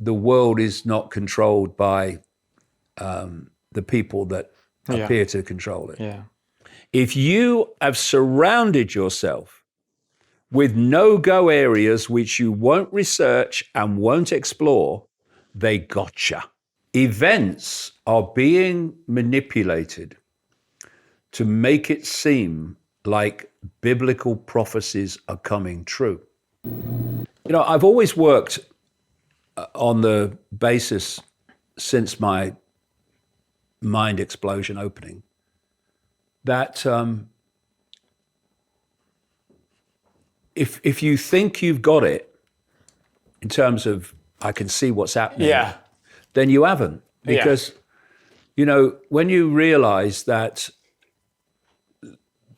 the world is not controlled by the people that appear to control it. Yeah. If you have surrounded yourself with no-go areas which you won't research and won't explore, they gotcha. Events are being manipulated to make it seem like biblical prophecies are coming true. You know, I've always worked on the basis since my mind explosion opening that if you think you've got it in terms of I can see what's happening, then you haven't. Because, you know, when you realize that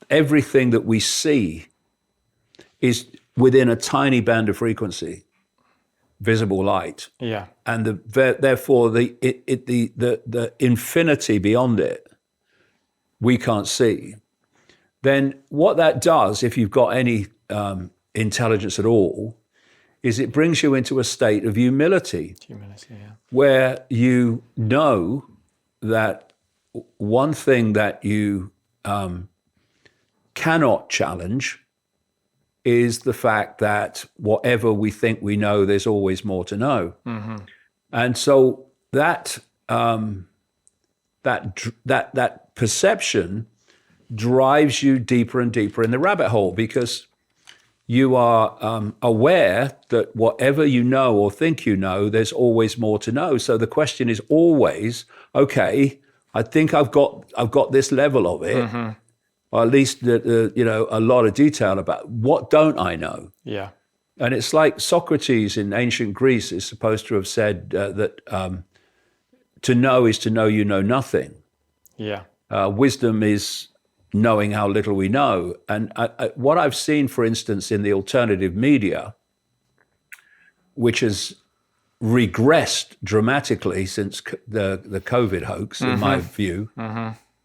everything that we see is within a tiny band of frequency, visible light, and therefore the infinity beyond it we can't see, then what that does, if you've got any intelligence at all, is it brings you into a state of humility. Where you know that one thing that you cannot challenge is the fact that whatever we think we know, there's always more to know. Mm-hmm. And so that perception drives you deeper and deeper in the rabbit hole, because you are aware that whatever you know or think you know, there's always more to know. So the question is always, okay, I think I've got this level of it, or at least you know, a lot of detail about what don't I know. Yeah. And it's like Socrates in ancient Greece is supposed to have said that to know is to know you know nothing. Yeah. Wisdom is knowing how little we know. And what I've seen, for instance, in the alternative media, which has regressed dramatically since the COVID hoax, in my view,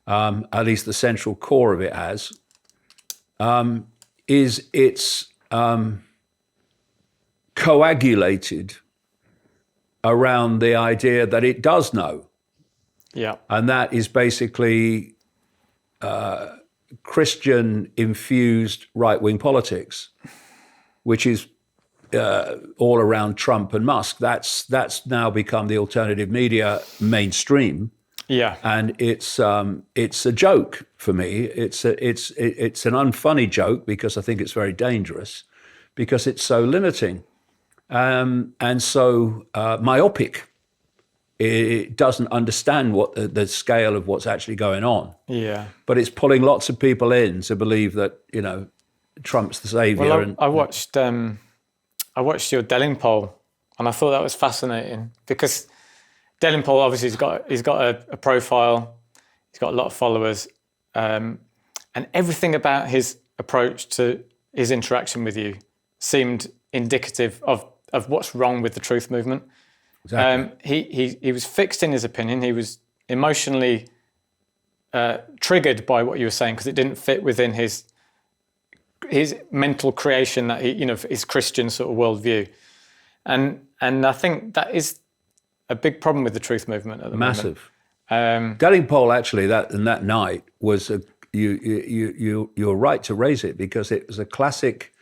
at least the central core of it has, is it's coagulated around the idea that it does know. Yeah. And that is basically Christian-infused right-wing politics, which is all around Trump and Musk. That's now become the alternative media mainstream. Yeah. And it's a joke for me. It's an unfunny joke, because I think it's very dangerous, because it's so limiting and so myopic. It doesn't understand what the scale of what's actually going on. Yeah. But it's pulling lots of people in to believe that, you know, Trump's the savior. Well, I watched your Delling poll, and I thought that was fascinating, because Delling poll obviously he's got a profile, he's got a lot of followers, and everything about his approach to his interaction with you seemed indicative of what's wrong with the truth movement. Exactly. He was fixed in his opinion. He was emotionally triggered by what you were saying, because it didn't fit within his mental creation, that his Christian sort of worldview, and I think that is a big problem with the truth movement at the moment. Massive. Delling poll actually that night was you're right to raise it, because it was a classic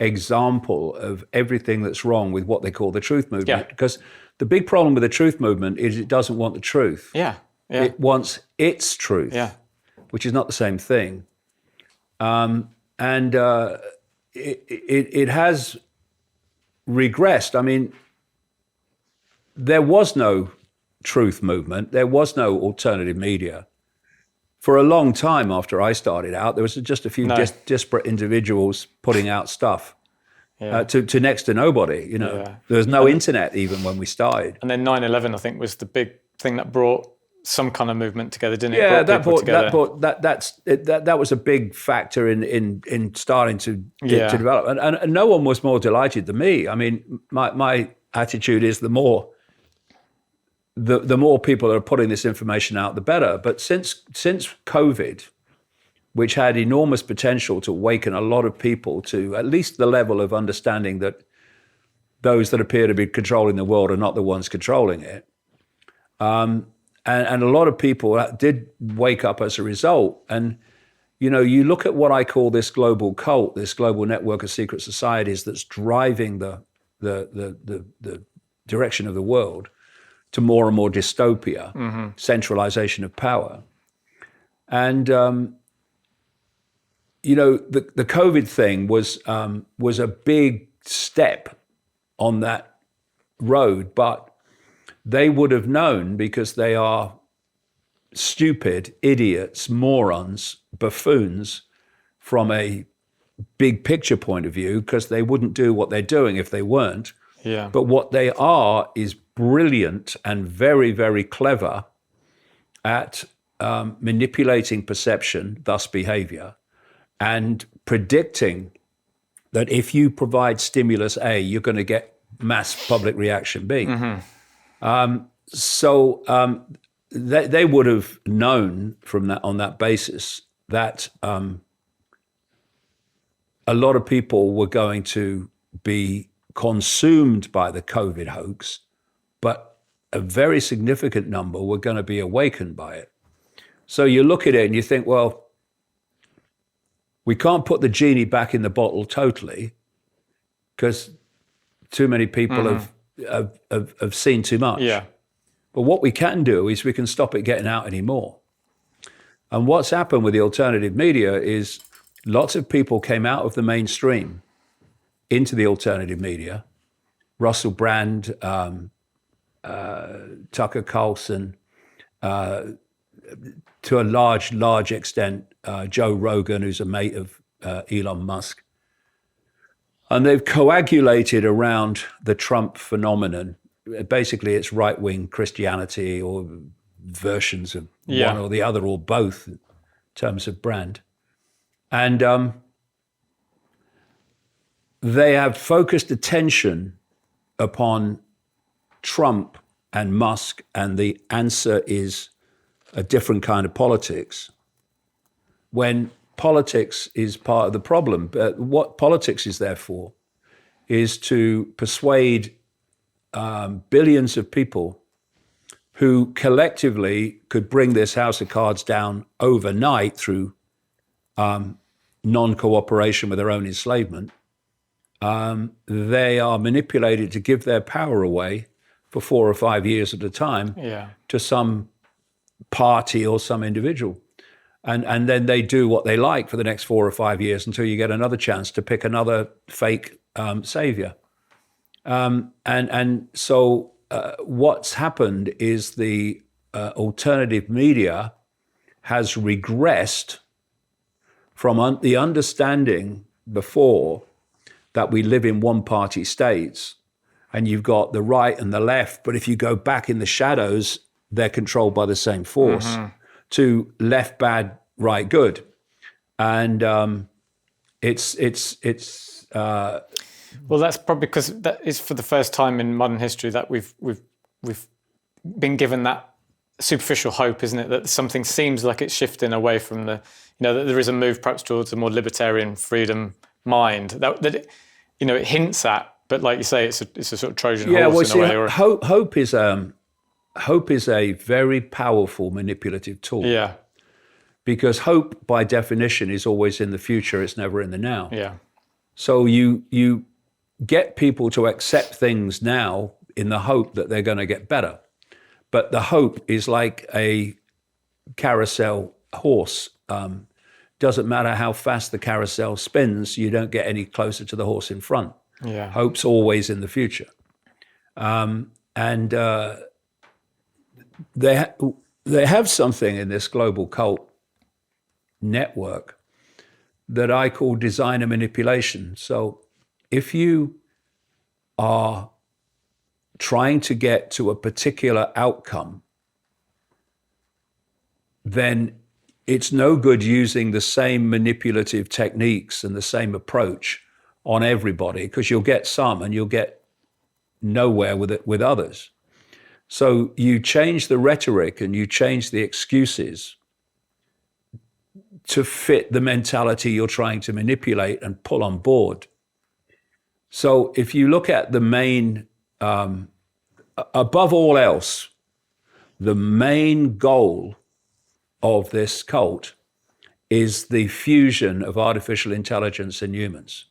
example of everything that's wrong with what they call the truth movement. Yeah. Because the big problem with the truth movement is it doesn't want the truth. Yeah. Yeah. It wants its truth. Yeah. Which is not the same thing. It has regressed. I mean, there was no truth movement. There was no alternative media. For a long time after I started out, there was just a few disparate individuals putting out stuff to next to nobody. You know, there was no internet even when we started. And then 9/11, I think, was the big thing that brought some kind of movement together, didn't it? Yeah, that was a big factor in starting to develop. And no one was more delighted than me. I mean, my attitude is the more people are putting this information out, the better. But since COVID, which had enormous potential to awaken a lot of people to at least the level of understanding that those that appear to be controlling the world are not the ones controlling it. And a lot of people did wake up as a result. And, you look at what I call this global cult, this global network of secret societies that's driving the direction of the world to more and more dystopia, centralization of power. And, the COVID thing was a big step on that road, but they would have known, because they are stupid, idiots, morons, buffoons from a big picture point of view, because they wouldn't do what they're doing if they weren't. Yeah. But what they are is brilliant and very, very clever at manipulating perception, thus behavior, and predicting that if you provide stimulus A, you're going to get mass public reaction B. So they would have known from that, on that basis, that a lot of people were going to be consumed by the COVID hoax, but a very significant number were going to be awakened by it. So you look at it and you think, well, we can't put the genie back in the bottle totally, because too many people have seen too much. Yeah. But what we can do is we can stop it getting out anymore. And what's happened with the alternative media is lots of people came out of the mainstream into the alternative media. Russell Brand, Tucker Carlson, to a large extent, Joe Rogan, who's a mate of Elon Musk. And they've coagulated around the Trump phenomenon. Basically, it's right-wing Christianity or versions of one or the other, or both, in terms of brand. And they have focused attention upon Trump and Musk, and the answer is a different kind of politics, when politics is part of the problem. But what politics is there for is to persuade billions of people who collectively could bring this house of cards down overnight through non-cooperation with their own enslavement. They are manipulated to give their power away for 4 or 5 years at a time to some party or some individual. And then they do what they like for the next 4 or 5 years until you get another chance to pick another fake savior. And so what's happened is the alternative media has regressed from the understanding before that we live in one-party states and you've got the right and the left, but if you go back in the shadows, they're controlled by the same force, to left bad, right good. And it's well, that's probably because that is for the first time in modern history that we've been given that superficial hope, isn't it? That something seems like it's shifting away from that there is a move perhaps towards a more libertarian freedom mind that it, it hints at, but like you say, it's a sort of Trojan horse in a way. Or hope is a very powerful manipulative tool. Yeah. Because hope, by definition, is always in the future. It's never in the now. Yeah. So you get people to accept things now in the hope that they're going to get better. But the hope is like a carousel horse. Doesn't matter how fast the carousel spins, you don't get any closer to the horse in front. Yeah. Hope's always in the future. They have something in this global cult network that I call designer manipulation. So if you are trying to get to a particular outcome, then it's no good using the same manipulative techniques and the same approach on everybody, because you'll get some and you'll get nowhere with it with others. So you change the rhetoric and you change the excuses to fit the mentality you're trying to manipulate and pull on board. So if you look at the main, above all else, the main goal of this cult is the fusion of artificial intelligence and humans.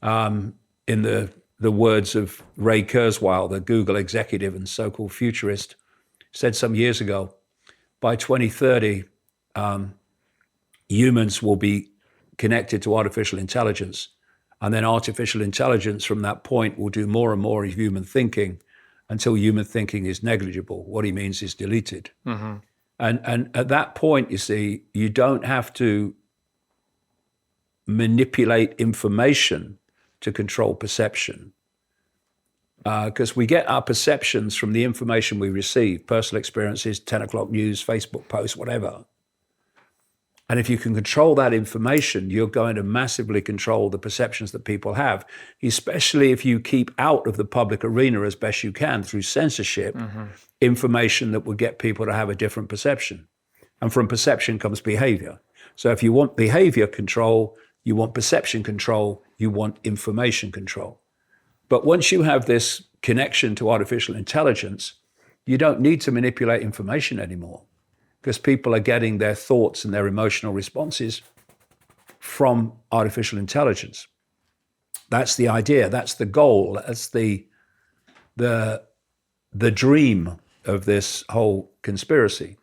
In the words of Ray Kurzweil, the Google executive and so-called futurist, said some years ago, by 2030, humans will be connected to artificial intelligence, and then artificial intelligence from that point will do more and more of human thinking until human thinking is negligible. What he means is deleted. Mm-hmm. And at that point, you see, you don't have to manipulate information to control perception, because we get our perceptions from the information we receive, personal experiences, 10 o'clock news, Facebook posts, whatever. And if you can control that information, you're going to massively control the perceptions that people have, especially if you keep out of the public arena as best you can through censorship, information that will get people to have a different perception. And from perception comes behavior. So if you want behavior control, you want perception control, you want information control. But once you have this connection to artificial intelligence, you don't need to manipulate information anymore, because people are getting their thoughts and their emotional responses from artificial intelligence. That's the idea, that's the goal, that's the dream of this whole conspiracy.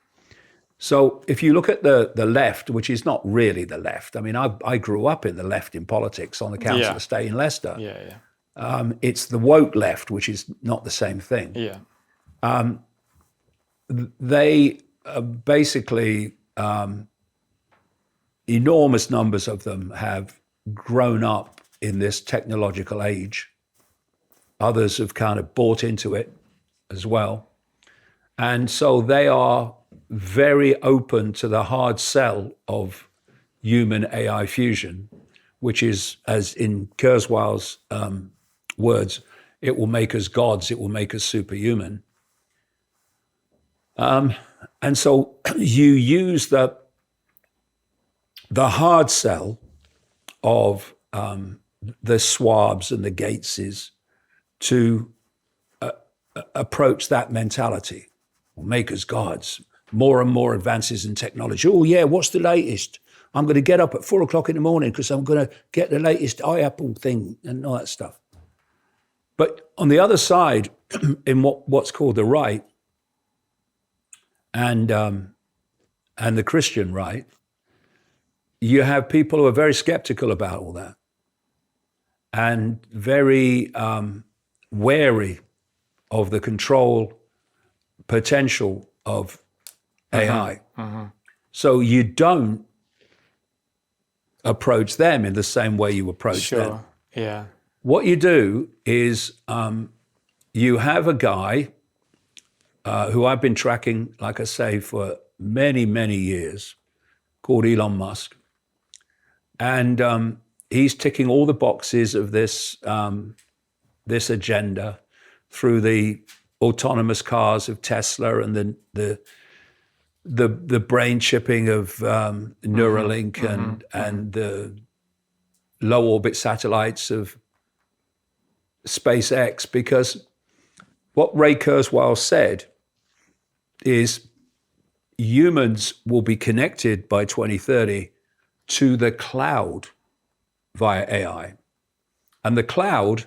So if you look at the left, which is not really the left, I mean, I grew up in the left in politics on the council estate in Leicester. It's the woke left, which is not the same thing. They basically, enormous numbers of them have grown up in this technological age. Others have kind of bought into it as well. And so they are very open to the hard sell of human AI fusion, which is, as in Kurzweil's words, it will make us gods, it will make us superhuman. And so you use the hard sell of the Schwabs and the Gateses to approach that mentality. We'll make us gods. More and more advances in technology. Oh yeah, what's the latest? I'm going to get up at 4 o'clock in the morning because I'm going to get the latest iApple thing and all that stuff. But on the other side, in what's called the right, and the Christian right, you have people who are very skeptical about all that and very wary of the control potential of AI. So you don't approach them in the same way you approach them. What you do is you have a guy who I've been tracking, like I say, for many, many years, called Elon Musk. And he's ticking all the boxes of this agenda through the autonomous cars of Tesla and the brain chipping of Neuralink and the low orbit satellites of SpaceX, because what Ray Kurzweil said is humans will be connected by 2030 to the cloud via AI. And the cloud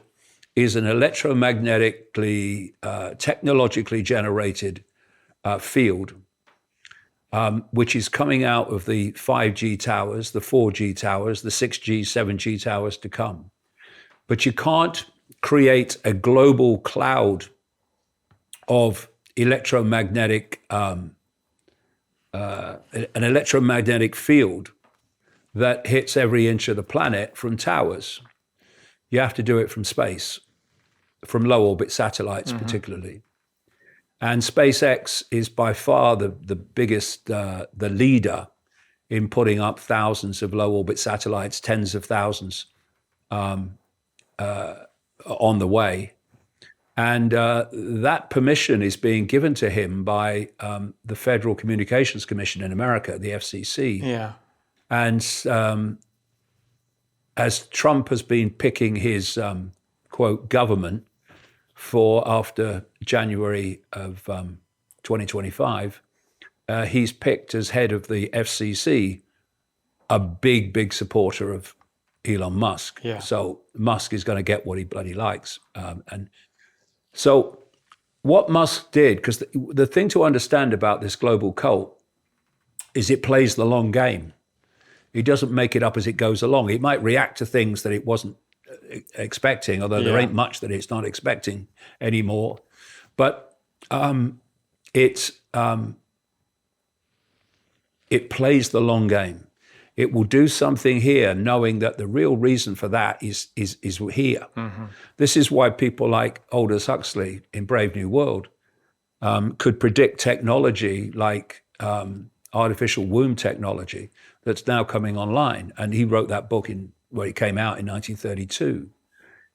is an electromagnetically, technologically generated field, which is coming out of the 5G towers, the 4G towers, the 6G, 7G towers to come. But you can't create a global cloud of electromagnetic, an electromagnetic field that hits every inch of the planet from towers. You have to do it from space, from low orbit satellites particularly. And SpaceX is by far the biggest, the leader in putting up thousands of low orbit satellites, tens of thousands on the way. And that permission is being given to him by the Federal Communications Commission in America, the FCC. And as Trump has been picking his quote government for after January of 2025, he's picked as head of the FCC a big supporter of Elon Musk. Yeah. So Musk is going to get what he bloody likes. And so what Musk did, because the thing to understand about this global cult is it plays the long game. He doesn't make it up as it goes along. It might react to things that it wasn't expecting, although there ain't much that it's not expecting anymore. But it plays the long game. It will do something here, knowing that the real reason for that is here. Mm-hmm. This is why people like Aldous Huxley in Brave New World could predict technology like artificial womb technology that's now coming online. And he wrote that book where it came out in 1932.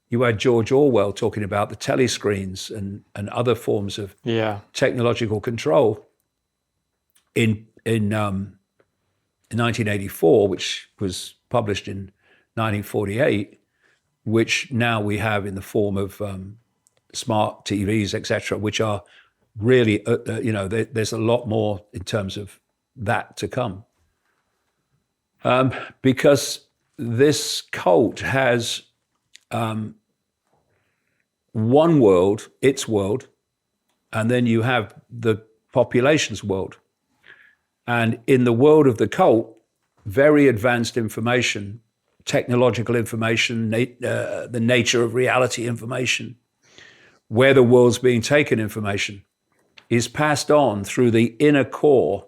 You had George Orwell talking about the telescreens and other forms of technological control in 1984, which was published in 1948, which now we have in the form of smart TVs, etc., which are really, there's a lot more in terms of that to come. Because this cult has one world, its world, and then you have the population's world. And in the world of the cult, very advanced information, technological information, the nature of reality information, where the world's being taken information, is passed on through the inner core,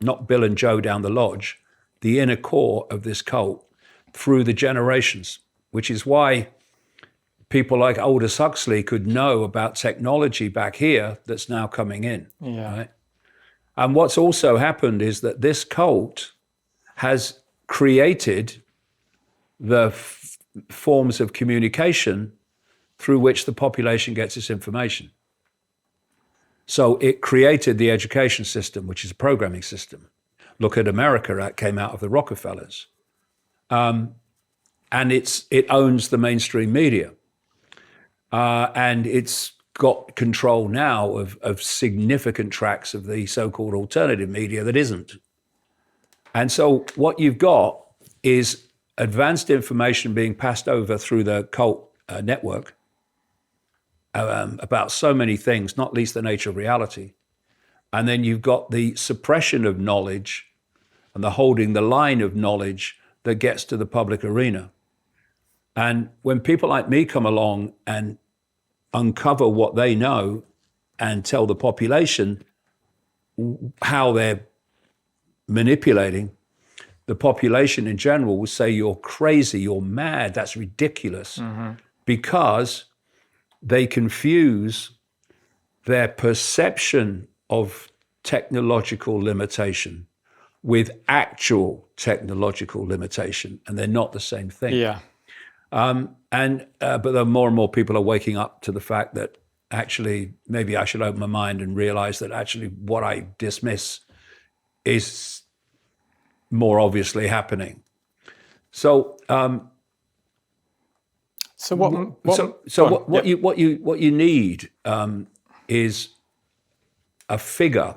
not Bill and Joe down the lodge, the inner core of this cult through the generations, which is why people like Aldous Huxley could know about technology back here that's now coming in. Yeah. Right? And what's also happened is that this cult has created the forms of communication through which the population gets its information. So it created the education system, which is a programming system. Look at America, that came out of the Rockefellers. And it owns the mainstream media. And it's got control now of significant tracts of the so-called alternative media that isn't. And so what you've got is advanced information being passed over through the cult network about so many things, not least the nature of reality. And then you've got the suppression of knowledge and the holding the line of knowledge that gets to the public arena. And when people like me come along and uncover what they know and tell the population how they're manipulating, the population in general will say, you're crazy, you're mad, that's ridiculous, because they confuse their perception of technological limitation with actual technological limitation, and they're not the same thing. Yeah. But then more and more people are waking up to the fact that actually maybe I should open my mind and realize that actually what I dismiss is more obviously happening. So what you need is a figure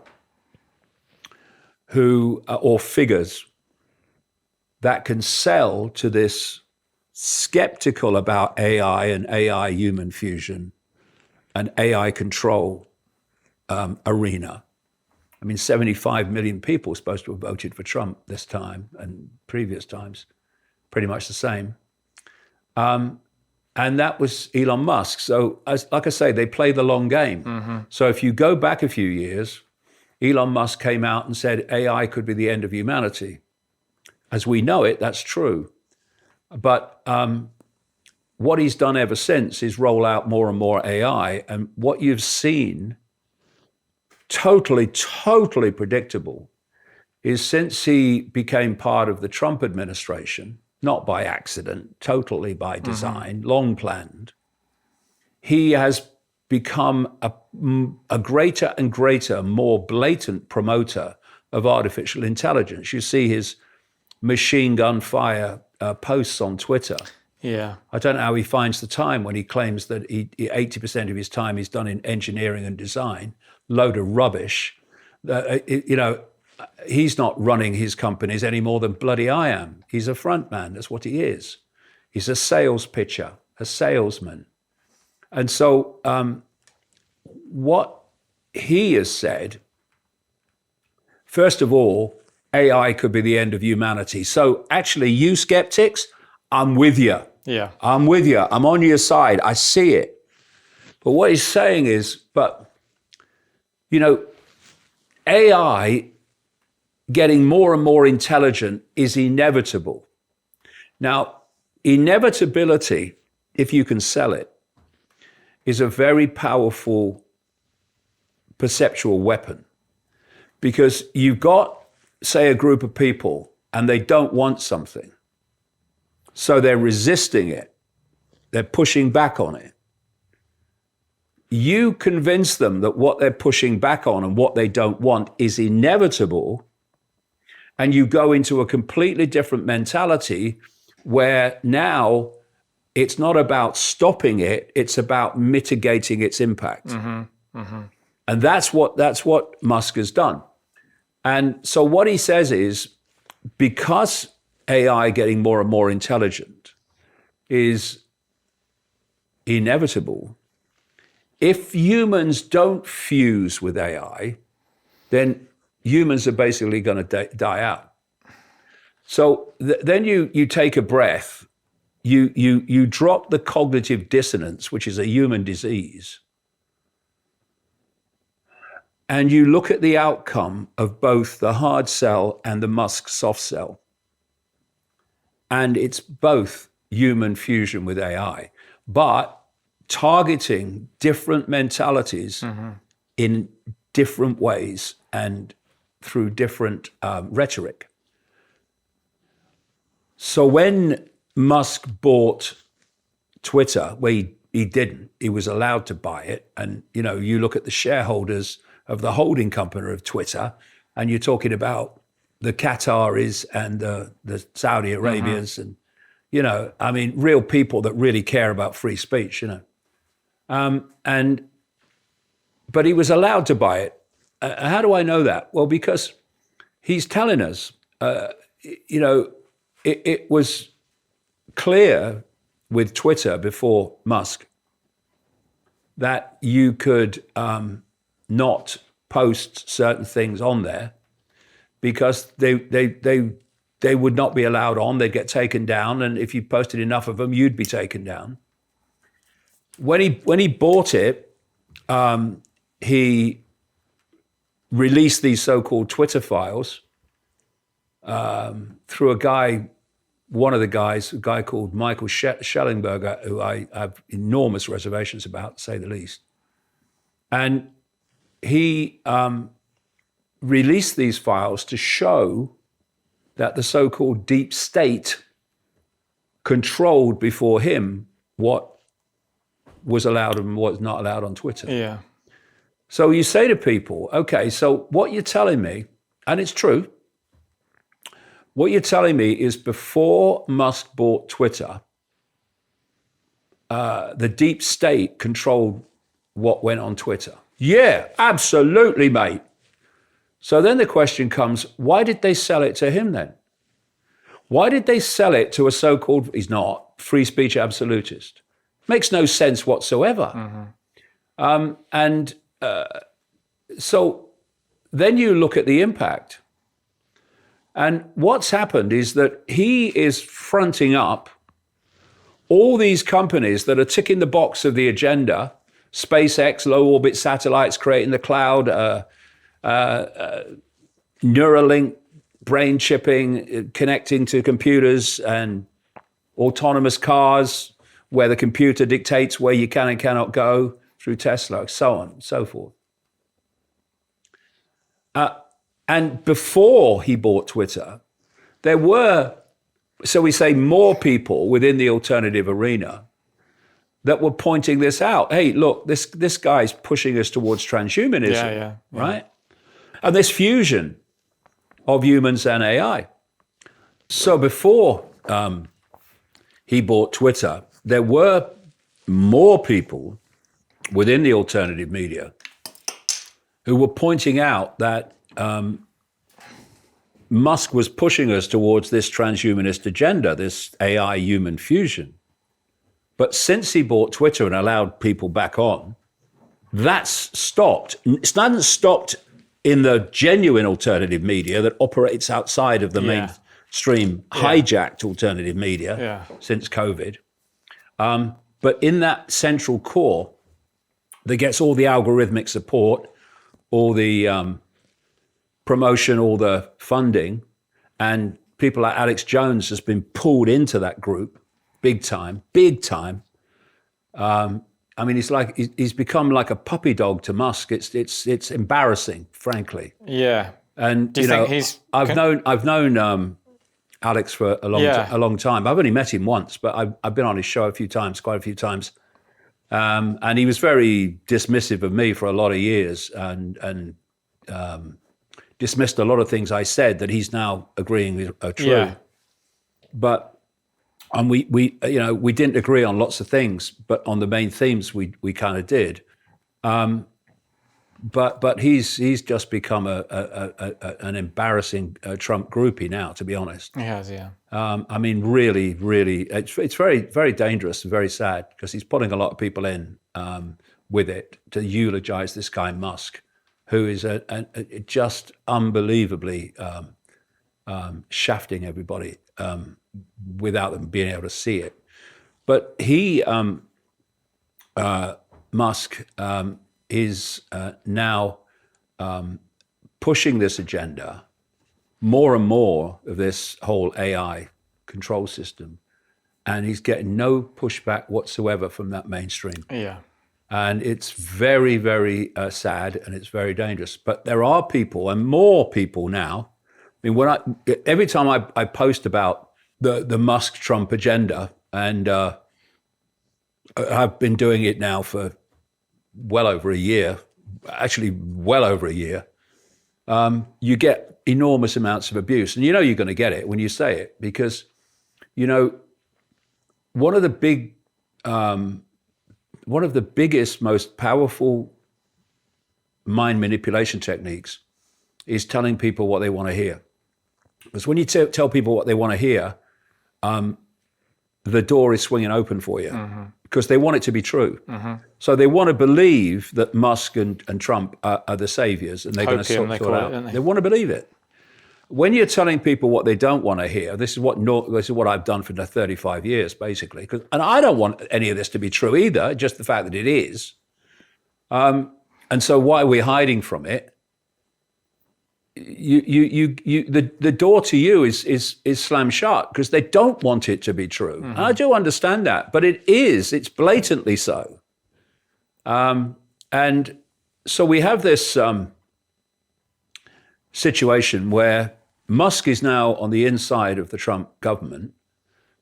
who or figures that can sell to this skeptical about AI and AI human fusion and AI control arena. I mean, 75 million people are supposed to have voted for Trump this time and previous times, pretty much the same. And that was Elon Musk. So like I say, they play the long game. So if you go back a few years, Elon Musk came out and said AI could be the end of humanity. As we know it, that's true. But what he's done ever since is roll out more and more AI. And what you've seen, totally predictable, is since he became part of the Trump administration, not by accident, totally by design, long planned, he has become a greater and greater, more blatant promoter of artificial intelligence. You see his machine gun fire posts on Twitter. Yeah. I don't know how he finds the time when he claims that 80% of his time is done in engineering and design. Load of rubbish. He's not running his companies any more than bloody I am. He's a front man. That's what he is. He's a sales pitcher, a salesman. And so what he has said, first of all, AI could be the end of humanity. So actually, you skeptics, I'm with you. Yeah. I'm with you. I'm on your side. I see it. But what he's saying is, AI getting more and more intelligent is inevitable. Now, inevitability, if you can sell it, is a very powerful perceptual weapon, because you've got, say, a group of people and they don't want something. So they're resisting it. They're pushing back on it. You convince them that what they're pushing back on and what they don't want is inevitable, and you go into a completely different mentality where now it's not about stopping it, it's about mitigating its impact. Mm-hmm. Mm-hmm. And that's what Musk has done. And so what he says is, because AI getting more and more intelligent is inevitable, if humans don't fuse with AI, then humans are basically going to die out. So then you take a breath, you drop the cognitive dissonance, which is a human disease, and you look at the outcome of both the hard sell and the Musk soft sell. And it's both human fusion with AI, but targeting different mentalities in different ways and through different rhetoric. So when Musk bought Twitter, well, he didn't. He was allowed to buy it. And, you look at the shareholders of the holding company of Twitter, and you're talking about the Qataris and the Saudi Arabians and, real people that really care about free speech, but he was allowed to buy it. How do I know that? Well, because he's telling us, it was clear with Twitter before Musk that you could not post certain things on there because they would not be allowed on. They'd get taken down, and if you posted enough of them, you'd be taken down. When he bought it, he released these so-called Twitter files through a guy called Michael Schellenberger, who I have enormous reservations about, to say the least. And he released these files to show that the so-called deep state controlled before him what was allowed and what was not allowed on Twitter. Yeah. So you say to people, okay, so what you're telling me, and it's true, what you're telling me is before Musk bought Twitter, the deep state controlled what went on Twitter. Yeah, absolutely, mate. So then the question comes, why did they sell it to him then? Why did they sell it to a so-called, he's not, free speech absolutist? Makes no sense whatsoever. Mm-hmm. So then you look at the impact. And what's happened is that he is fronting up all these companies that are ticking the box of the agenda, SpaceX, low orbit satellites, creating the cloud, Neuralink, brain chipping, connecting to computers, and autonomous cars where the computer dictates where you can and cannot go through Tesla, so on and so forth. And before he bought Twitter, there were, so we say, more people within the alternative arena that were pointing this out. Hey, look, this guy's pushing us towards transhumanism, right? And this fusion of humans and AI. So before he bought Twitter, there were more people within the alternative media who were pointing out that Musk was pushing us towards this transhumanist agenda, this AI human fusion. But since he bought Twitter and allowed people back on, that's stopped. It hasn't stopped in the genuine alternative media that operates outside of the mainstream hijacked alternative media since COVID. But in that central core that gets all the algorithmic support, all the promotion, all the funding, and people like Alex Jones has been pulled into that group big time. I mean, he's become like a puppy dog to Musk. It's embarrassing, frankly. Yeah. And Do you think he's? I've known Alex for a long time. I've only met him once, but I've been on his show quite a few times. And he was very dismissive of me for a lot of years, and dismissed a lot of things I said that he's now agreeing are true. Yeah. But we didn't agree on lots of things, but on the main themes we kind of did. But he's just become an embarrassing Trump groupie now, to be honest. He has, yeah. I mean, really, it's very, very dangerous and very sad because he's putting a lot of people in with it to eulogize this guy Musk, who is just unbelievably shafting everybody without them being able to see it. But Musk is now pushing this agenda, more and more of this whole AI control system, and he's getting no pushback whatsoever from that mainstream. Yeah. And it's very, very sad, and it's very dangerous. But there are people, and more people now. I mean, every time I post about the Musk-Trump agenda, and I've been doing it now for well over a year, you get enormous amounts of abuse. And you're going to get it when you say it, because, one of the biggest, most powerful mind manipulation techniques is telling people what they want to hear. Because when you tell people what they want to hear, the door is swinging open for you, because they want it to be true. So they want to believe that Musk and Trump are the saviors, and they're going to sort it out. They want to believe it. When you're telling people what they don't want to hear, this is what I've done for the 35 years, basically. And I don't want any of this to be true either, just the fact that it is. And so why are we hiding from it? The door to you is slammed shut because they don't want it to be true. And I do understand that, but it's blatantly so. And so we have this situation where Musk is now on the inside of the Trump government,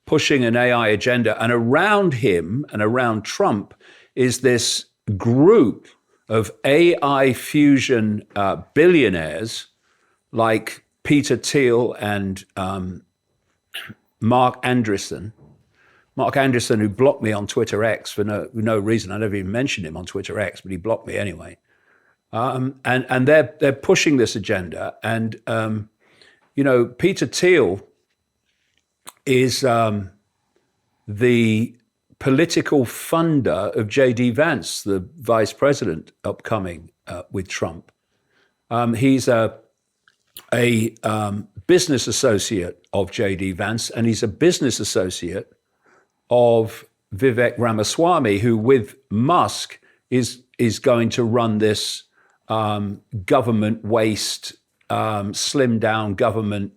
pushing an AI agenda, and around him and around Trump is this group of AI fusion billionaires like Peter Thiel and Mark Andreessen. Mark Andreessen, who blocked me on Twitter X for no reason. I never even mentioned him on Twitter X, but he blocked me anyway. And they're pushing this agenda. And, Peter Thiel is the political funder of J.D. Vance, the vice president upcoming with Trump. He's a business associate of J.D. Vance, and he's a business associate of Vivek Ramaswamy, who with Musk is going to run this government waste, slim down government,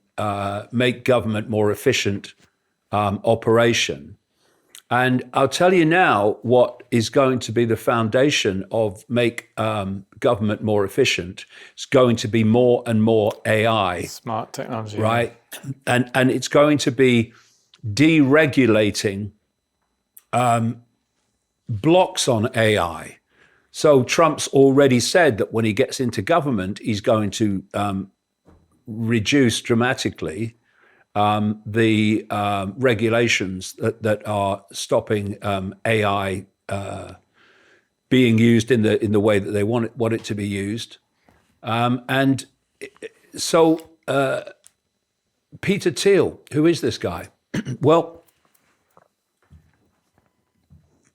make government more efficient operation. And I'll tell you now what is going to be the foundation of make government more efficient. It's going to be more and more AI. Smart technology. Right? And it's going to be deregulating blocks on AI. So Trump's already said that when he gets into government, he's going to reduce dramatically the regulations that are stopping AI being used in the way that they want it to be used. And so Peter Thiel, who is this guy? Well,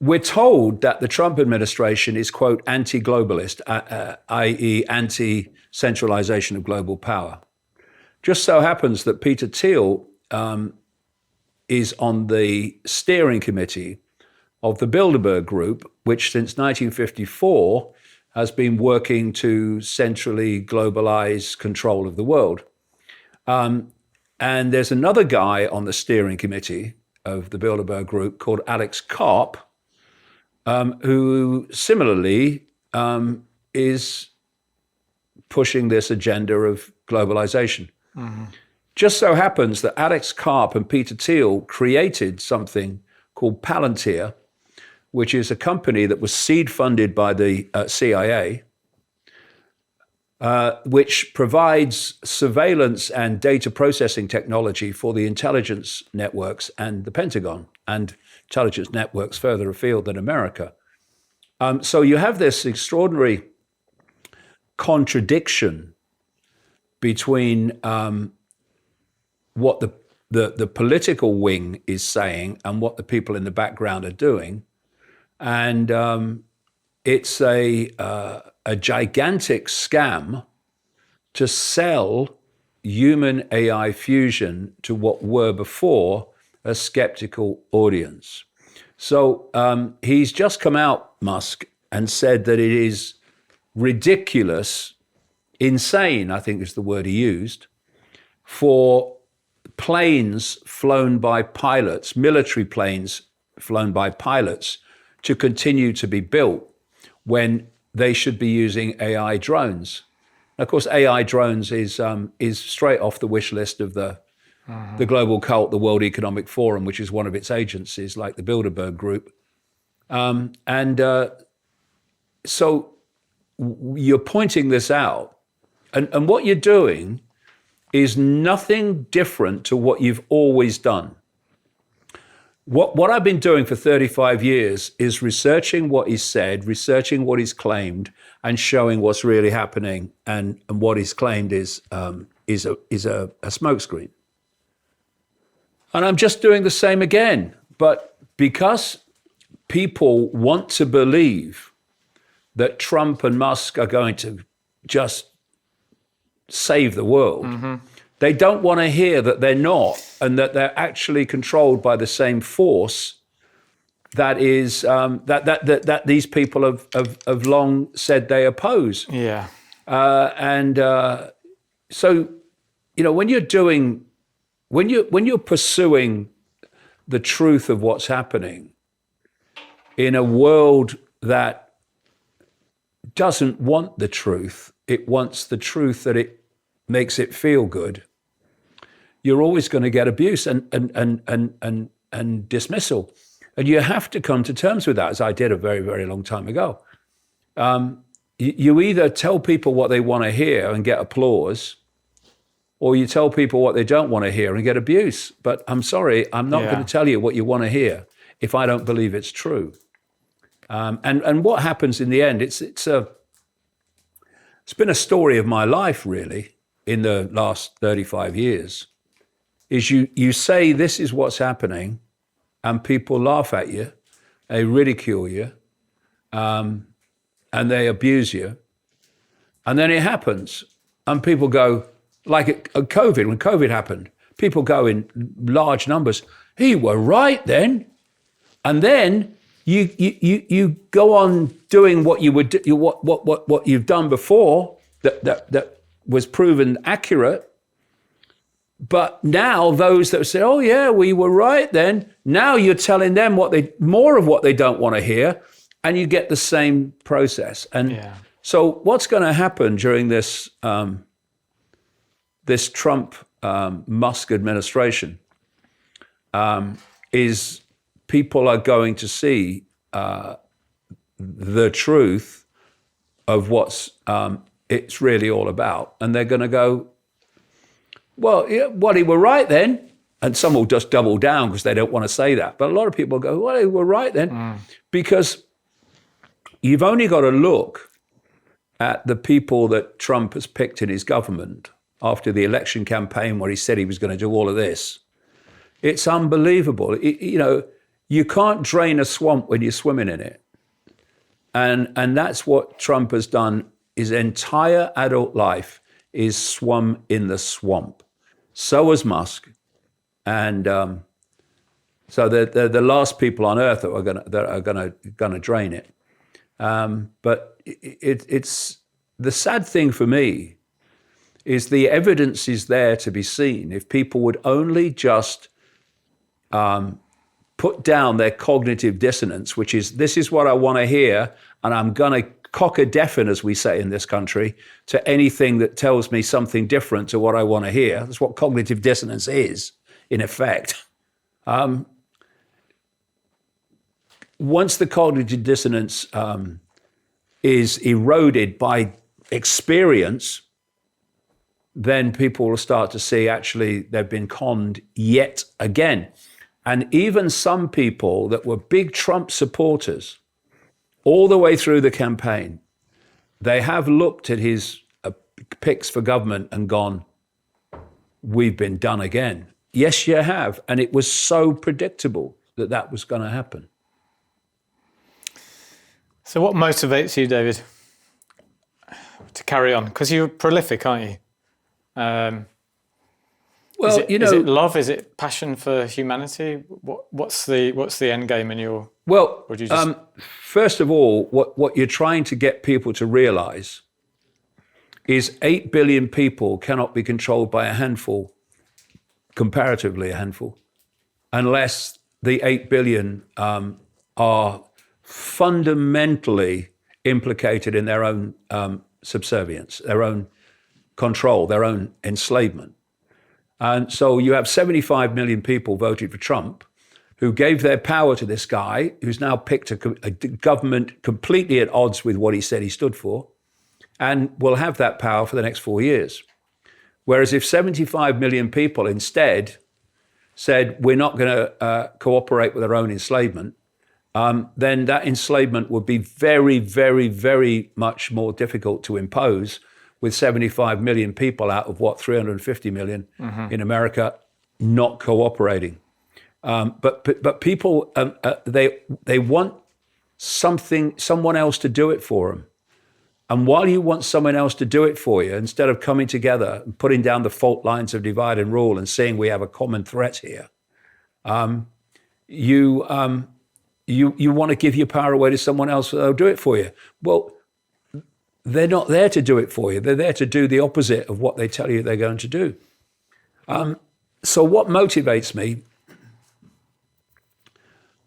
we're told that the Trump administration is, quote, anti-globalist, i.e. anti-centralization of global power. Just so happens that Peter Thiel is on the steering committee of the Bilderberg Group, which since 1954 has been working to centrally globalize control of the world. And there's another guy on the steering committee of the Bilderberg Group called Alex Karp, who similarly is pushing this agenda of globalization. Mm-hmm. Just so happens that Alex Karp and Peter Thiel created something called Palantir, which is a company that was seed funded by the CIA, which provides surveillance and data processing technology for the intelligence networks and the Pentagon, and intelligence networks further afield than America. So you have this extraordinary contradiction between what the political wing is saying and what the people in the background are doing. And it's a gigantic scam to sell human AI fusion to what were before a skeptical audience. So he's just come out, Musk, and said that it is ridiculous, insane, I think is the word he used, for planes flown by pilots, military planes flown by pilots, to continue to be built when they should be using AI drones. Of course, AI drones is straight off the wish list of the global cult, the World Economic Forum, which is one of its agencies, like the Bilderberg Group. So you're pointing this out, and what you're doing is nothing different to what you've always done. What I've been doing for 35 years is researching what he's said, researching what he's claimed, and showing what's really happening. And what he's claimed is a smokescreen. And I'm just doing the same again. But because people want to believe that Trump and Musk are going to just save the world, they don't want to hear that they're not, and that they're actually controlled by the same force that is that these people have long said they oppose. Yeah. So, when you're pursuing the truth of what's happening in a world that doesn't want the truth, it wants the truth that it makes it feel good, you're always going to get abuse and dismissal. And you have to come to terms with that, as I did a very, very long time ago. You either tell people what they want to hear and get applause, or you tell people what they don't want to hear and get abuse. But I'm sorry, I'm not going to tell you what you want to hear if I don't believe it's true. And what happens in the end, it's been a story of my life, really, in the last 35 years, is you say this is what's happening, and people laugh at you, they ridicule you, and they abuse you. And then it happens, and people go, like at COVID, when COVID happened, people go in large numbers, "You were right then." And then you go on doing what you would do, what you've done before that was proven accurate. But now those that say, "Oh yeah, we were right then," now you're telling them more of what they don't want to hear, and you get the same process. And so what's going to happen during this this Trump Musk administration is people are going to see the truth of what's it's really all about, and they're going to go, well, yeah, well, he were right then. And some will just double down because they don't want to say that. But a lot of people go, well, he were right then. Because you've only got to look at the people that Trump has picked in his government after the election campaign where he said he was going to do all of this. It's unbelievable. You can't drain a swamp when you're swimming in it. And that's what Trump has done. His entire adult life is swum in the swamp. So has Musk. And so they're the last people on earth that are going to drain it. But it's the sad thing for me is the evidence is there to be seen. If people would only just put down their cognitive dissonance, which is, this is what I want to hear, and I'm going to cock a deafen, as we say in this country, to anything that tells me something different to what I want to hear. That's what cognitive dissonance is, in effect. Once the cognitive dissonance is eroded by experience, then people will start to see actually they've been conned yet again. And even some people that were big Trump supporters all the way through the campaign, they have looked at his picks for government and gone, we've been done again. Yes, you have. And it was so predictable that that was going to happen. So what motivates you, David, to carry on? Because you're prolific, aren't you? Well, is it love? Is it passion for humanity? What's the end game in your? Well, or do you just... first of all, what you're trying to get people to realize is 8 billion people cannot be controlled by a handful, comparatively a handful, unless the 8 billion are fundamentally implicated in their own subservience, their own control, their own enslavement. And so you have 75 million people voted for Trump who gave their power to this guy who's now picked a government completely at odds with what he said he stood for and will have that power for the next 4 years. Whereas if 75 million people instead said, we're not going to cooperate with our own enslavement, then that enslavement would be very, very, very much more difficult to impose with 75 million people out of 350 million in America not cooperating. But people, they want someone else to do it for them. And while you want someone else to do it for you, instead of coming together and putting down the fault lines of divide and rule and seeing we have a common threat here, you want to give your power away to someone else that'll do it for you. Well, they're not there to do it for you. They're there to do the opposite of what they tell you they're going to do. So what motivates me?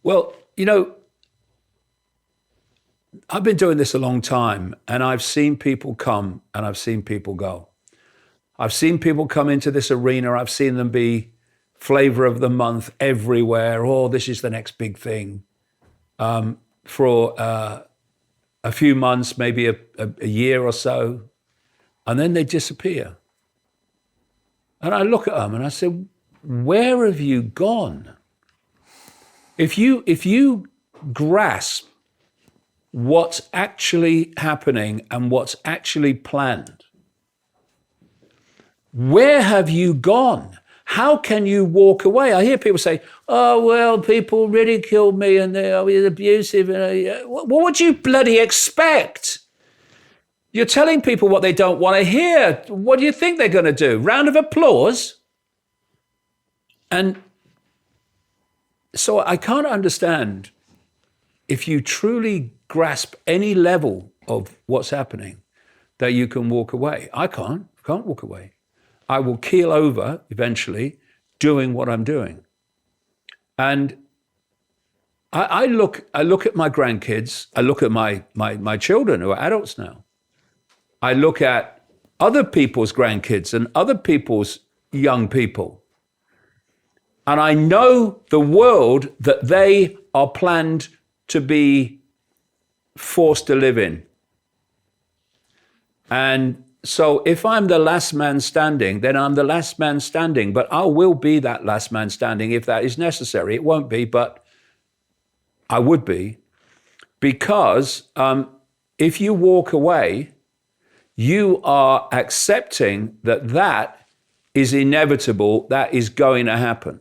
Well, I've been doing this a long time, and I've seen people come and I've seen people go. I've seen people come into this arena. I've seen them be flavor of the month everywhere. Oh, this is the next big thing. For a few months, maybe a year or so, and then they disappear. And I look at them and I say, where have you gone? If you grasp what's actually happening and what's actually planned, where have you gone? How can you walk away? I hear people say, oh, well, people ridiculed me and they're abusive. And what would you bloody expect? You're telling people what they don't want to hear. What do you think they're going to do? Round of applause? And so I can't understand, if you truly grasp any level of what's happening, that you can walk away. I can't walk away. I will keel over eventually doing what I'm doing. And I look at my grandkids, I look at my children who are adults now. I look at other people's grandkids and other people's young people. And I know the world that they are planned to be forced to live in. And So if I'm the last man standing, then I'm the last man standing, but I will be that last man standing if that is necessary. It won't be, but I would be, because if you walk away, you are accepting that that is inevitable, that is going to happen.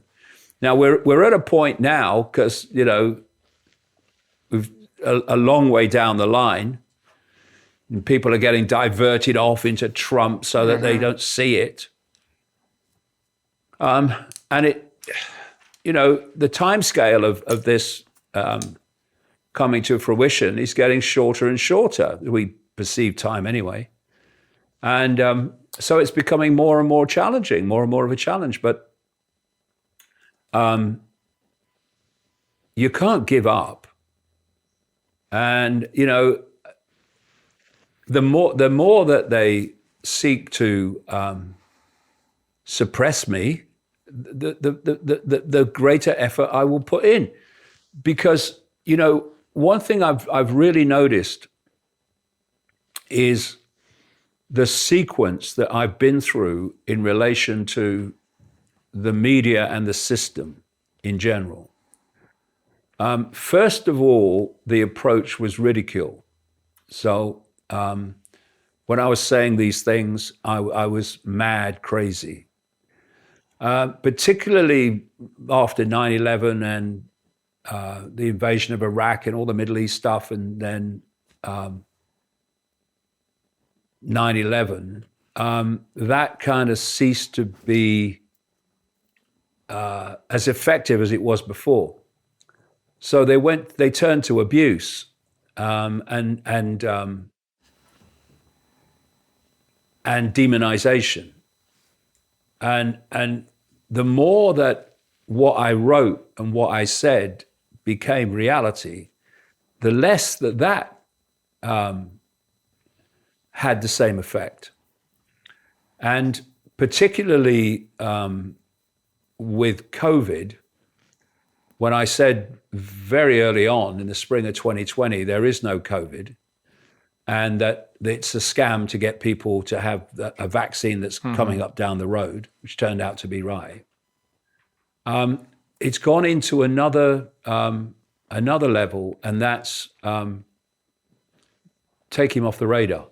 Now, we're at a point now, because, you know, we've a long way down the line, and people are getting diverted off into Trump so that they don't see it. And it, you know, the timescale of this coming to fruition is getting shorter and shorter. We perceive time anyway. And so it's becoming more and more challenging, more and more of a challenge. But you can't give up. And, you know, the more that they seek to suppress me, the greater effort I will put in. Because, you know, one thing I've really noticed is the sequence that I've been through in relation to the media and the system in general. First of all, the approach was ridicule. So when I was saying these things, I was mad crazy. Particularly after 9/11 and the invasion of Iraq and all the Middle East stuff, and then 9/11, that kind of ceased to be as effective as it was before. So they turned to abuse and demonization. And the more that what I wrote and what I said became reality, the less that had the same effect. And particularly with COVID, when I said very early on in the spring of 2020, there is no COVID, and that it's a scam to get people to have a vaccine that's coming up down the road, which turned out to be right. It's gone into another level, and that's take him off the radar.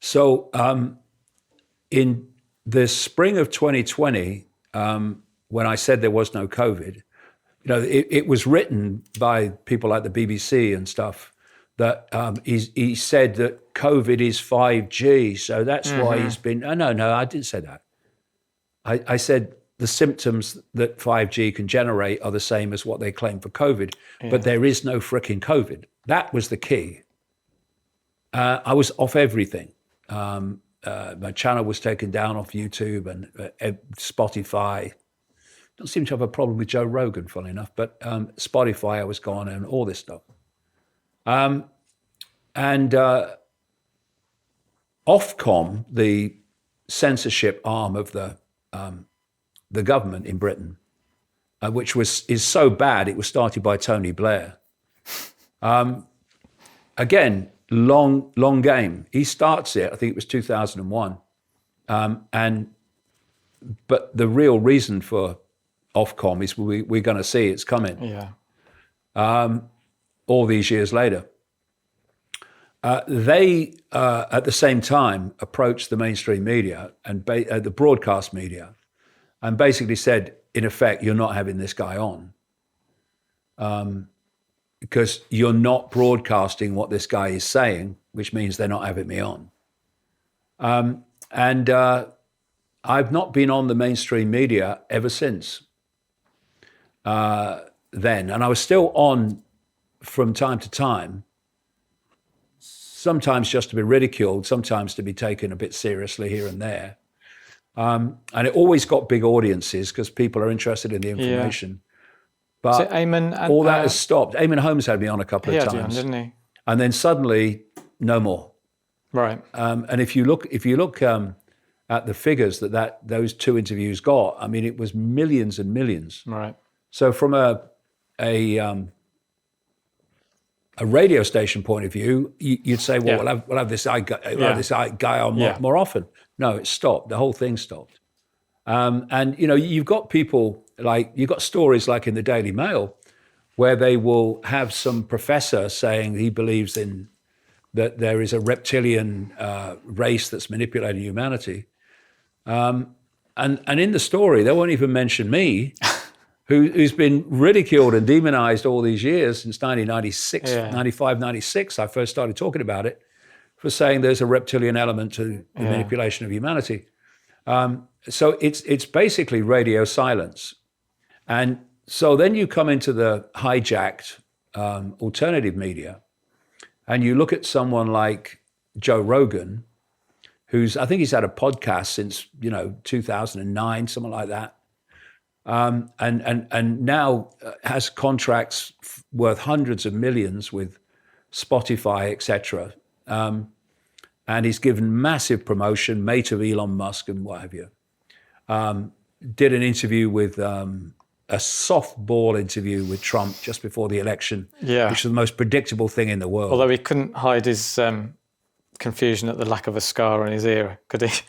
So in the spring of 2020, when I said there was no COVID, you know, it was written by people like the BBC and stuff that he said that COVID is 5G, so that's why he's been. No, I didn't say that. I said the symptoms that 5G can generate are the same as what they claim for COVID, but there is no fricking COVID. That was the key. I was off everything. My channel was taken down off YouTube and Spotify. Don't seem to have a problem with Joe Rogan, funny enough, but Spotify, I was gone, and all this stuff. And Ofcom, the censorship arm of the government in Britain, which is so bad, it was started by Tony Blair. Again, long game. He starts it, I think it was 2001. But the real reason for Ofcom is we're going to see it's coming. Yeah. All these years later. They, at the same time, approached the mainstream media and the broadcast media and basically said, in effect, you're not having this guy on because you're not broadcasting what this guy is saying, which means they're not having me on. And I've not been on the mainstream media ever since then. And I was still on from time to time, sometimes just to be ridiculed, sometimes to be taken a bit seriously here and there. And it always got big audiences because people are interested in the information. Yeah. But so Eamon, all that has stopped. Eamon Holmes had me on a couple of times. Didn't he? And then suddenly, no more. Right. And if you look at the figures that those two interviews got, I mean, it was millions and millions. Right. So from a a radio station point of view, you'd say, well, Yeah. we'll have this guy on more often. No, it stopped. The whole thing stopped. And you've got people you've got stories like in the Daily Mail where they will have some professor saying he believes that there is a reptilian race that's manipulating humanity. And in the story, they won't even mention me, who's been ridiculed and demonized all these years since 1996, 95, 96. I first started talking about it for saying there's a reptilian element to the manipulation of humanity. So it's basically radio silence. And so then you come into the hijacked alternative media, and you look at someone like Joe Rogan, I think he's had a podcast since 2009, something like that, and now has contracts worth hundreds of millions with Spotify, etc. And he's given massive promotion, mate of Elon Musk and what have you. Did an interview with a softball interview with Trump just before the election, which is the most predictable thing in the world. Although he couldn't hide his confusion at the lack of a scar on his ear, could he?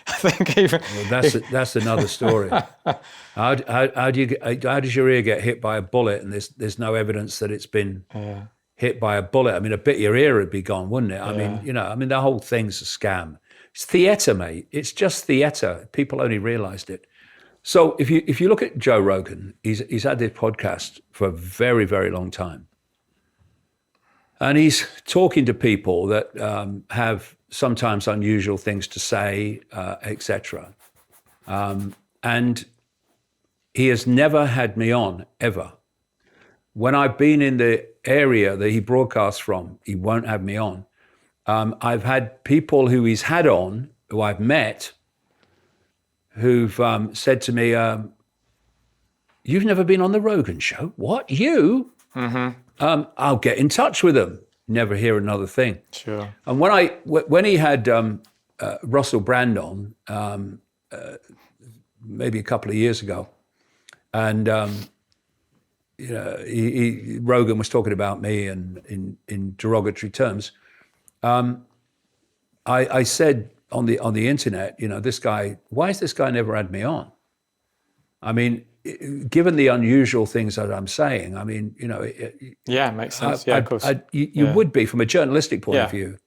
I think even that's another story. How does your ear get hit by a bullet and there's no evidence that it's been hit by a bullet? I mean, I bet your ear would be gone, wouldn't it? I mean, the whole thing's a scam. It's theatre, mate. It's just theatre. People only realised it. So if you look at Joe Rogan, he's had this podcast for a very, very long time. And he's talking to people that have sometimes unusual things to say, etc. And he has never had me on, ever. When I've been in the area that he broadcasts from, he won't have me on. I've had people who he's had on, who I've met, who've said to me, you've never been on the Rogan show? What, you? Mm-hmm. I'll get in touch with them. Never hear another thing. Sure. And when he had Russell Brand on, maybe a couple of years ago, and Rogan was talking about me and in derogatory terms, I said on the internet, this guy, why has this guy never had me on? I mean, given the unusual things that I'm saying, I mean, it makes sense. Of course. You would be, from a journalistic point of view,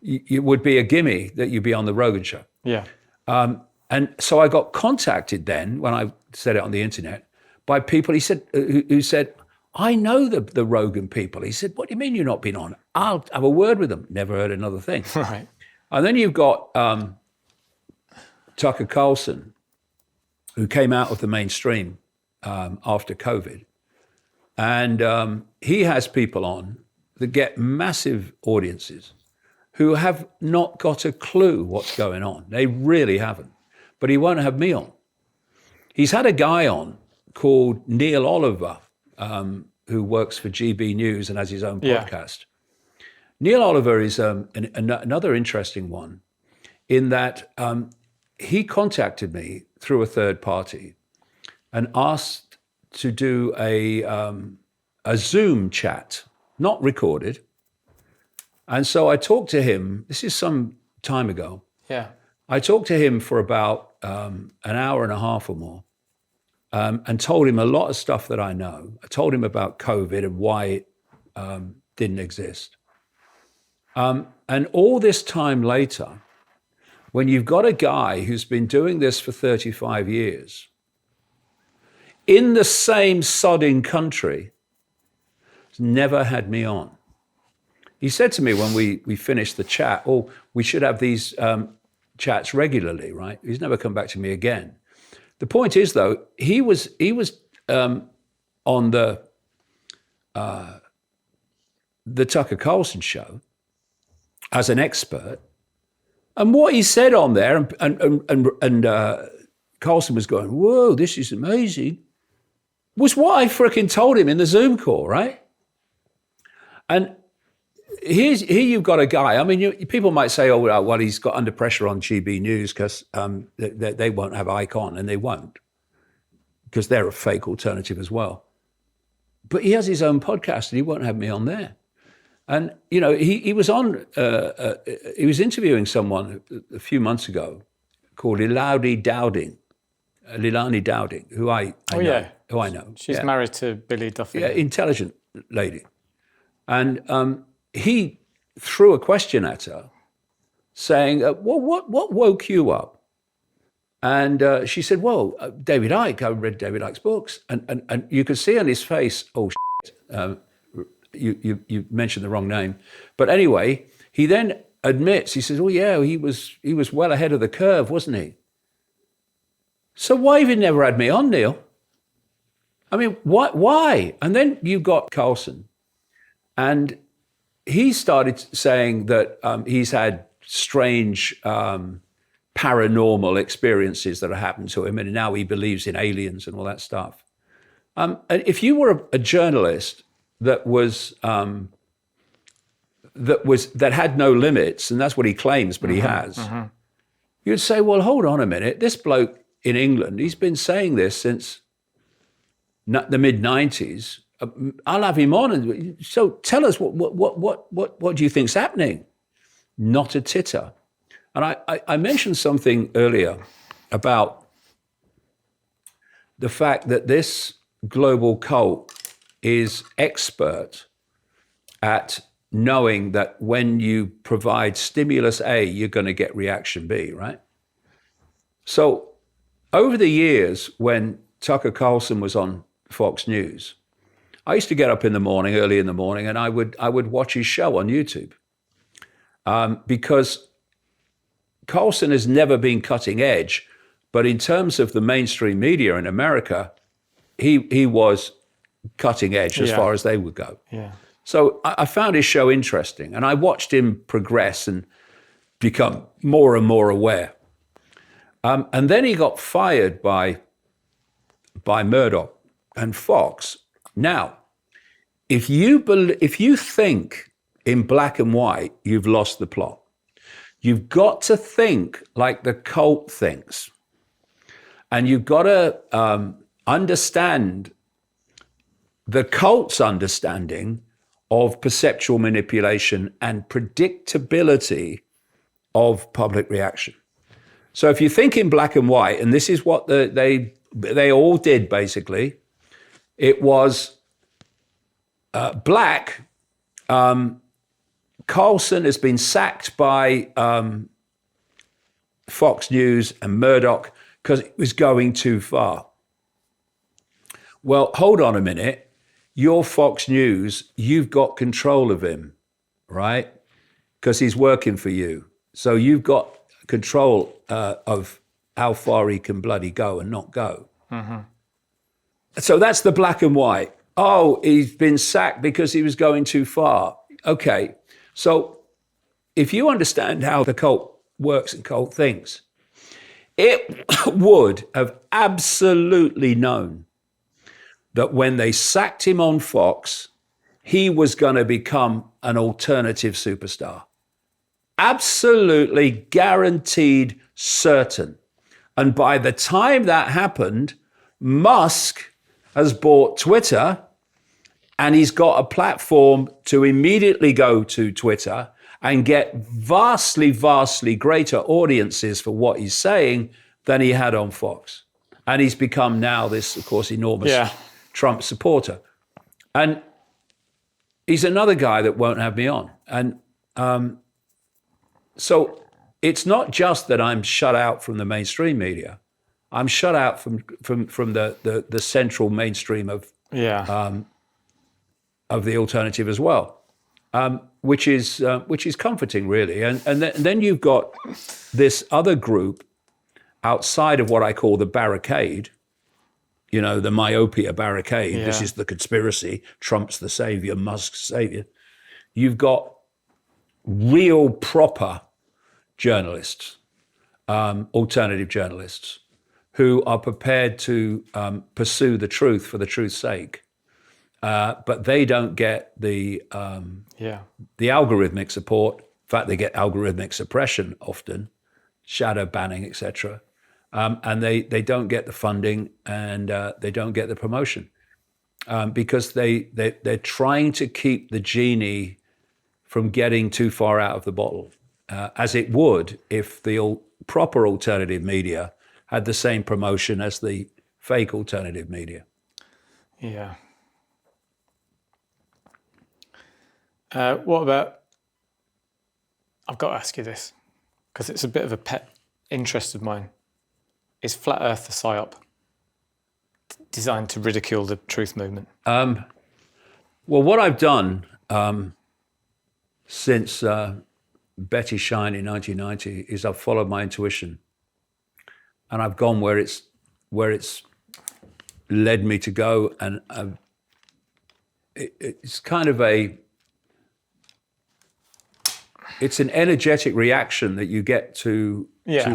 it would be a gimme that you'd be on the Rogan show. Yeah. And so I got contacted then, when I said it on the internet, by people who said, I know the Rogan people. He said, what do you mean you've not been on? I'll have a word with them. Never heard another thing. Right. And then you've got Tucker Carlson, who came out of the mainstream after COVID. And he has people on that get massive audiences who have not got a clue what's going on. They really haven't. But he won't have me on. He's had a guy on called Neil Oliver, who works for GB News and has his own podcast. Neil Oliver is another interesting one in that he contacted me through a third party and asked to do a Zoom chat, not recorded. And so I talked to him, this is some time ago. Yeah. I talked to him for about an hour and a half or more and told him a lot of stuff that I know. I told him about COVID and why it didn't exist. And all this time later, when you've got a guy who's been doing this for 35 years, in the same sodding country, has never had me on. He said to me when we finished the chat, oh, we should have these chats regularly, right? He's never come back to me again. The point is, though, he was on the Tucker Carlson show as an expert, and what he said on there, and Carlson was going, "Whoa, this is amazing," was what I frickin' told him in the Zoom call, right? And here you've got a guy. I mean, people might say, "Oh, well, he's got under pressure on GB News because they won't have Icke on," and they won't because they're a fake alternative as well. But he has his own podcast, and he won't have me on there. And he was on. He was interviewing someone a few months ago called Lilani Dowding, who I know. Yeah. Who I know. She's married to Billy Duffy. Yeah, intelligent lady. And he threw a question at her, saying, "What woke you up?" And she said, "Well, David Icke. I read David Icke's books," and you could see on his face, "Oh shit." You mentioned the wrong name. But anyway, he then admits, he says, "Oh yeah, he was well ahead of the curve, wasn't he?" So why have you never had me on, Neil? I mean, why? And then you got Carlson, and he started saying that he's had strange paranormal experiences that have happened to him, and now he believes in aliens and all that stuff. And if you were a journalist that had no limits, and that's what he claims, but he has, you'd say, well, hold on a minute. This bloke in England, he's been saying this since the mid-90s. I'll have him on. And so tell us, what do you think's happening? Not a titter. And I mentioned something earlier about the fact that this global cult is expert at knowing that when you provide stimulus A, you're going to get reaction B, right? So over the years, when Tucker Carlson was on Fox News, I used to get up early in the morning, and I would watch his show on YouTube because Carlson has never been cutting edge, but in terms of the mainstream media in America, he was cutting edge as far as they would go. Yeah. So I found his show interesting, and I watched him progress and become more and more aware. And then he got fired by Murdoch and Fox. Now, if you think in black and white, you've lost the plot. You've got to think like the cult thinks. And you've got to understand the cult's understanding of perceptual manipulation and predictability of public reaction. So if you think in black and white, and this is what they all did basically, it was black. Carlson has been sacked by Fox News and Murdoch because it was going too far. Well, hold on a minute. You're Fox News, you've got control of him, right? Because he's working for you. So you've got control of how far he can bloody go and not go. Mm-hmm. So that's the black and white. Oh, he's been sacked because he was going too far. Okay, so if you understand how the cult works and cult thinks, it would have absolutely known that when they sacked him on Fox, he was going to become an alternative superstar. Absolutely guaranteed, certain. And by the time that happened, Musk has bought Twitter, and he's got a platform to immediately go to Twitter and get vastly, vastly greater audiences for what he's saying than he had on Fox. And he's become now this, of course, enormous Trump supporter. And he's another guy that won't have me on. And so it's not just that I'm shut out from the mainstream media. I'm shut out from the central mainstream of the alternative as well, which is comforting, really. And then you've got this other group outside of what I call the barricade, the myopia barricade. Yeah. This is the conspiracy. Trump's the savior, Musk's savior. You've got real proper journalists, alternative journalists, who are prepared to pursue the truth for the truth's sake. But they don't get the algorithmic support. In fact, they get algorithmic suppression often, shadow banning, etc. And they don't get the funding, and they don't get the promotion because they're trying to keep the genie from getting too far out of the bottle, as it would if the proper alternative media had the same promotion as the fake alternative media. Yeah. What about, I've got to ask you this, because it's a bit of a pet interest of mine. Is Flat Earth a psyop designed to ridicule the truth movement? Well, what I've done since Betty Shine in 1990 is I've followed my intuition, and I've gone where it's led me to go, and it's kind of it's an energetic reaction that you get to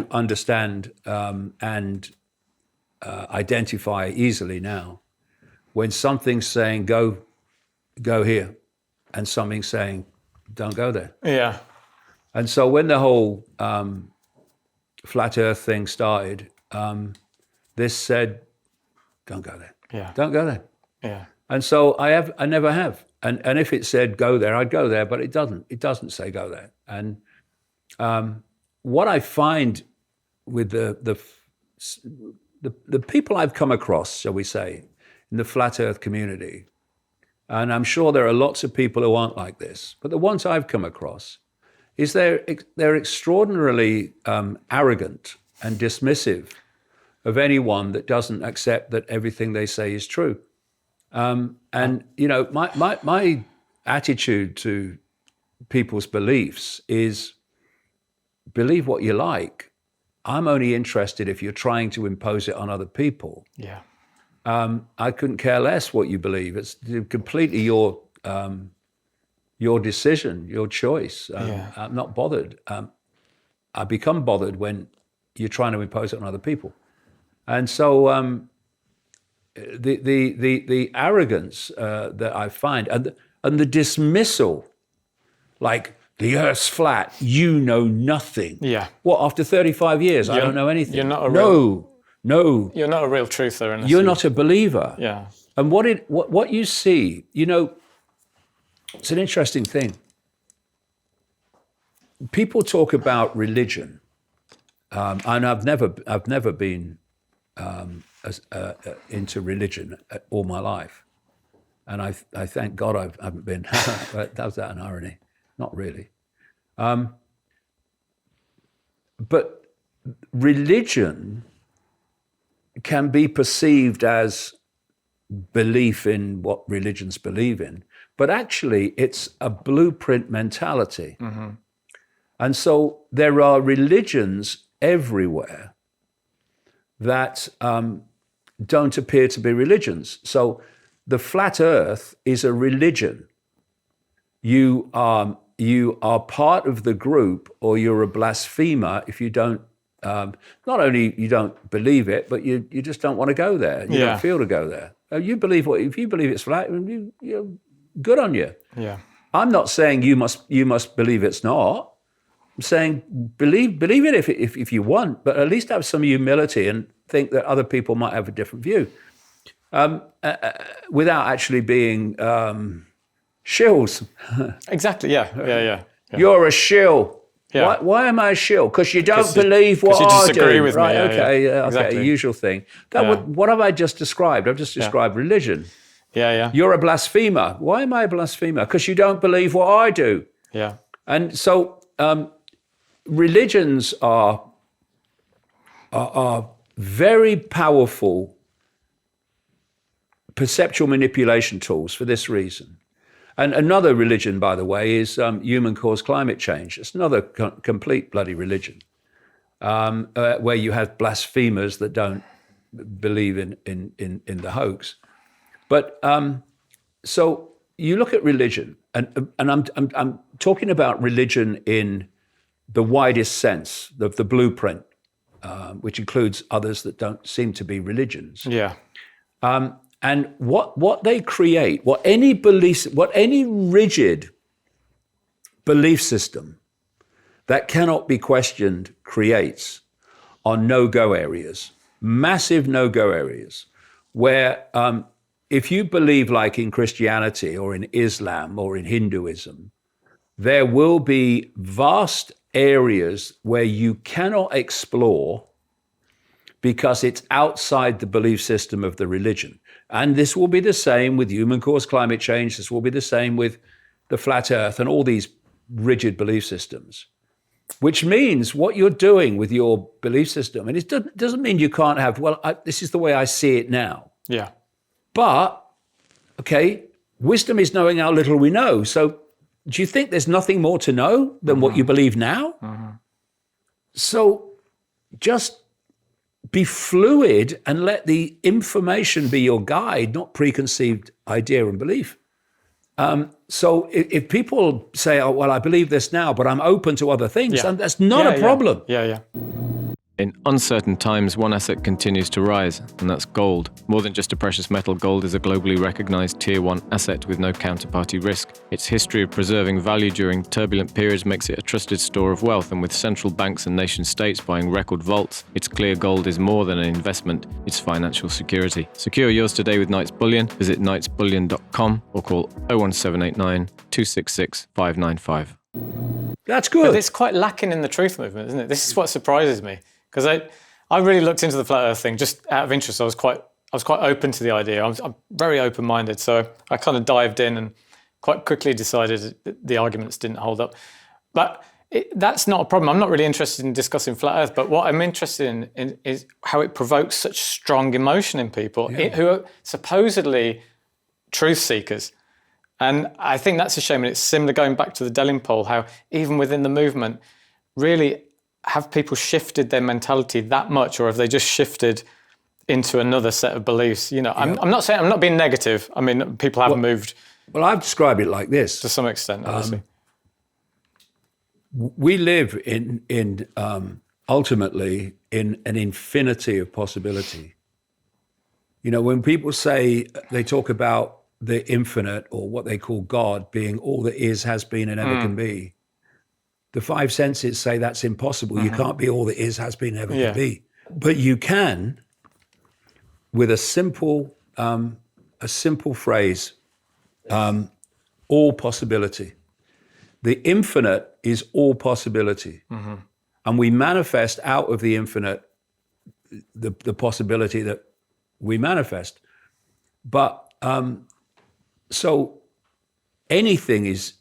understand and identify easily now. When something's saying go here, and something's saying don't go there. Yeah. And so when the whole flat Earth thing started, this said don't go there. Yeah. Don't go there. Yeah. And so I never have. And if it said go there, I'd go there, but it doesn't. It doesn't say go there. And what I find with the people I've come across, shall we say, in the flat Earth community, and I'm sure there are lots of people who aren't like this, but the ones I've come across is they're extraordinarily arrogant and dismissive of anyone that doesn't accept that everything they say is true. And you know, my attitude to people's beliefs is believe what you like. I'm only interested if you're trying to impose it on other people. Yeah. I couldn't care less what you believe. It's completely your decision, your choice. I'm not bothered. I become bothered when you're trying to impose it on other people. And so the arrogance that I find and the dismissal, like the Earth's flat, you know nothing. Yeah. What, after 35 years, I don't know anything. You're not a No. You're not a real truther. Unless You're not a believer. Yeah. And what you see, you know, it's an interesting thing. People talk about religion, and I've never been into religion all my life, and I thank God I haven't been. But was that an irony? Not really. But religion can be perceived as belief in what religions believe in, but actually it's a blueprint mentality. Mm-hmm. And so there are religions everywhere that don't appear to be religions. So the flat Earth is a religion. You are part of the group, or you're a blasphemer if you don't. Not only you don't believe it, but you just don't want to go there. You don't feel to go there. If you believe it's flat, you're good on you. Yeah. I'm not saying you must believe it's not. I'm saying believe it if you want, but at least have some humility and think that other people might have a different view, without actually being shills. Exactly. Yeah. You're a shill. Yeah. Why am I a shill? Because you don't believe what you I disagree do. with right? me. Okay. Exactly. Usual thing. What have I just described? I've just described religion. Yeah. You're a blasphemer. Why am I a blasphemer? Because you don't believe what I do. Yeah. And so religions are very powerful perceptual manipulation tools for this reason. And another religion, by the way, is human-caused climate change. It's another complete bloody religion, where you have blasphemers that don't believe in the hoax. But so you look at religion, and I'm talking about religion in the widest sense, the blueprint, which includes others that don't seem to be religions. Yeah. And what they create, what any rigid belief system that cannot be questioned creates are no-go areas, massive no-go areas, where if you believe like in Christianity or in Islam or in Hinduism, there will be vast areas where you cannot explore because it's outside the belief system of the religion. And this will be the same with human-caused climate change. This will be the same with the flat earth and all these rigid belief systems, which means what you're doing with your belief system, and it doesn't mean you can't have, this is the way I see it now. Yeah. But, okay, wisdom is knowing how little we know. So do you think there's nothing more to know than what you believe now? So just be fluid and let the information be your guide, not preconceived idea and belief. So if people say, oh, well, I believe this now, but I'm open to other things, then that's not a problem. Yeah. In uncertain times, one asset continues to rise, and that's gold. More than just a precious metal, gold is a globally recognized Tier 1 asset with no counterparty risk. Its history of preserving value during turbulent periods makes it a trusted store of wealth, and with central banks and nation-states buying record vaults, it's clear gold is more than an investment, it's financial security. Secure yours today with Knights Bullion. Visit knightsbullion.com or call 01789 266 595. That's good. But it's quite lacking in the truth movement, isn't it? This is what surprises me. Because I really looked into the flat earth thing just out of interest. I was quite open to the idea. I'm very open-minded. So I kind of dived in and quite quickly decided that the arguments didn't hold up. But that's not a problem. I'm not really interested in discussing flat earth. But what I'm interested in is how it provokes such strong emotion in people who are supposedly truth seekers. And I think that's a shame. And it's similar going back to the Delling poll, how even within the movement, really, have people shifted their mentality that much, or have they just shifted into another set of beliefs? You know, I'm not saying, I'm not being negative. I mean, people have moved. Well, I've described it like this. To some extent, obviously. We live in ultimately in an infinity of possibility. You know, when people say, they talk about the infinite, or what they call God being all that is, has been, and ever can be, the five senses say that's impossible. You can't be all that is, has been, ever can be. But you can, with a simple phrase, all possibility. The infinite is all possibility. And we manifest out of the infinite the possibility that we manifest. But so anything is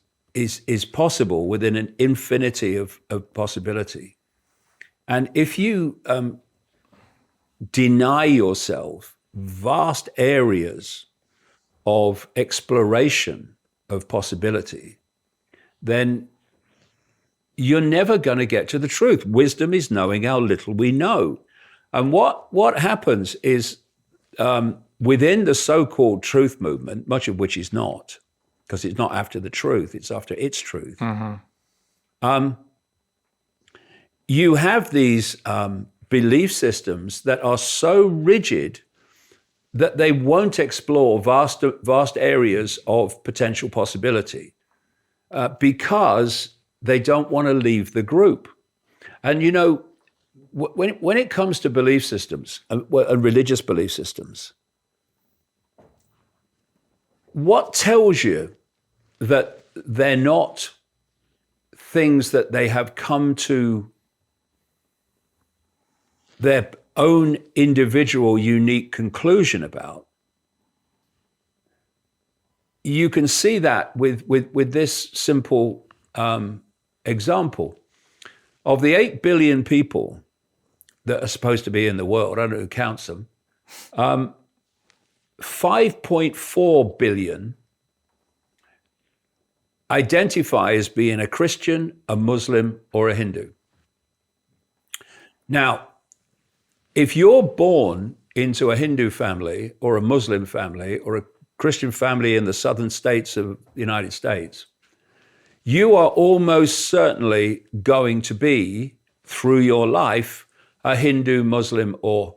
possible within an infinity of possibility. And if you deny yourself vast areas of exploration of possibility, then you're never going to get to the truth. Wisdom is knowing how little we know. And what happens is within the so-called truth movement, much of which is not, because it's not after the truth, it's after its truth. You have these belief systems that are so rigid that they won't explore vast areas of potential possibility because they don't want to leave the group. And you know, when it comes to belief systems and religious belief systems, what tells you that they're not things that they have come to their own individual, unique conclusion about? You can see that with this simple example. Of the 8 billion people that are supposed to be in the world, I don't know who counts them, 5.4 billion identify as being a Christian, a Muslim, or a Hindu. Now, if you're born into a Hindu family or a Muslim family or a Christian family in the southern states of the United States, you are almost certainly going to be, through your life, a Hindu, Muslim, or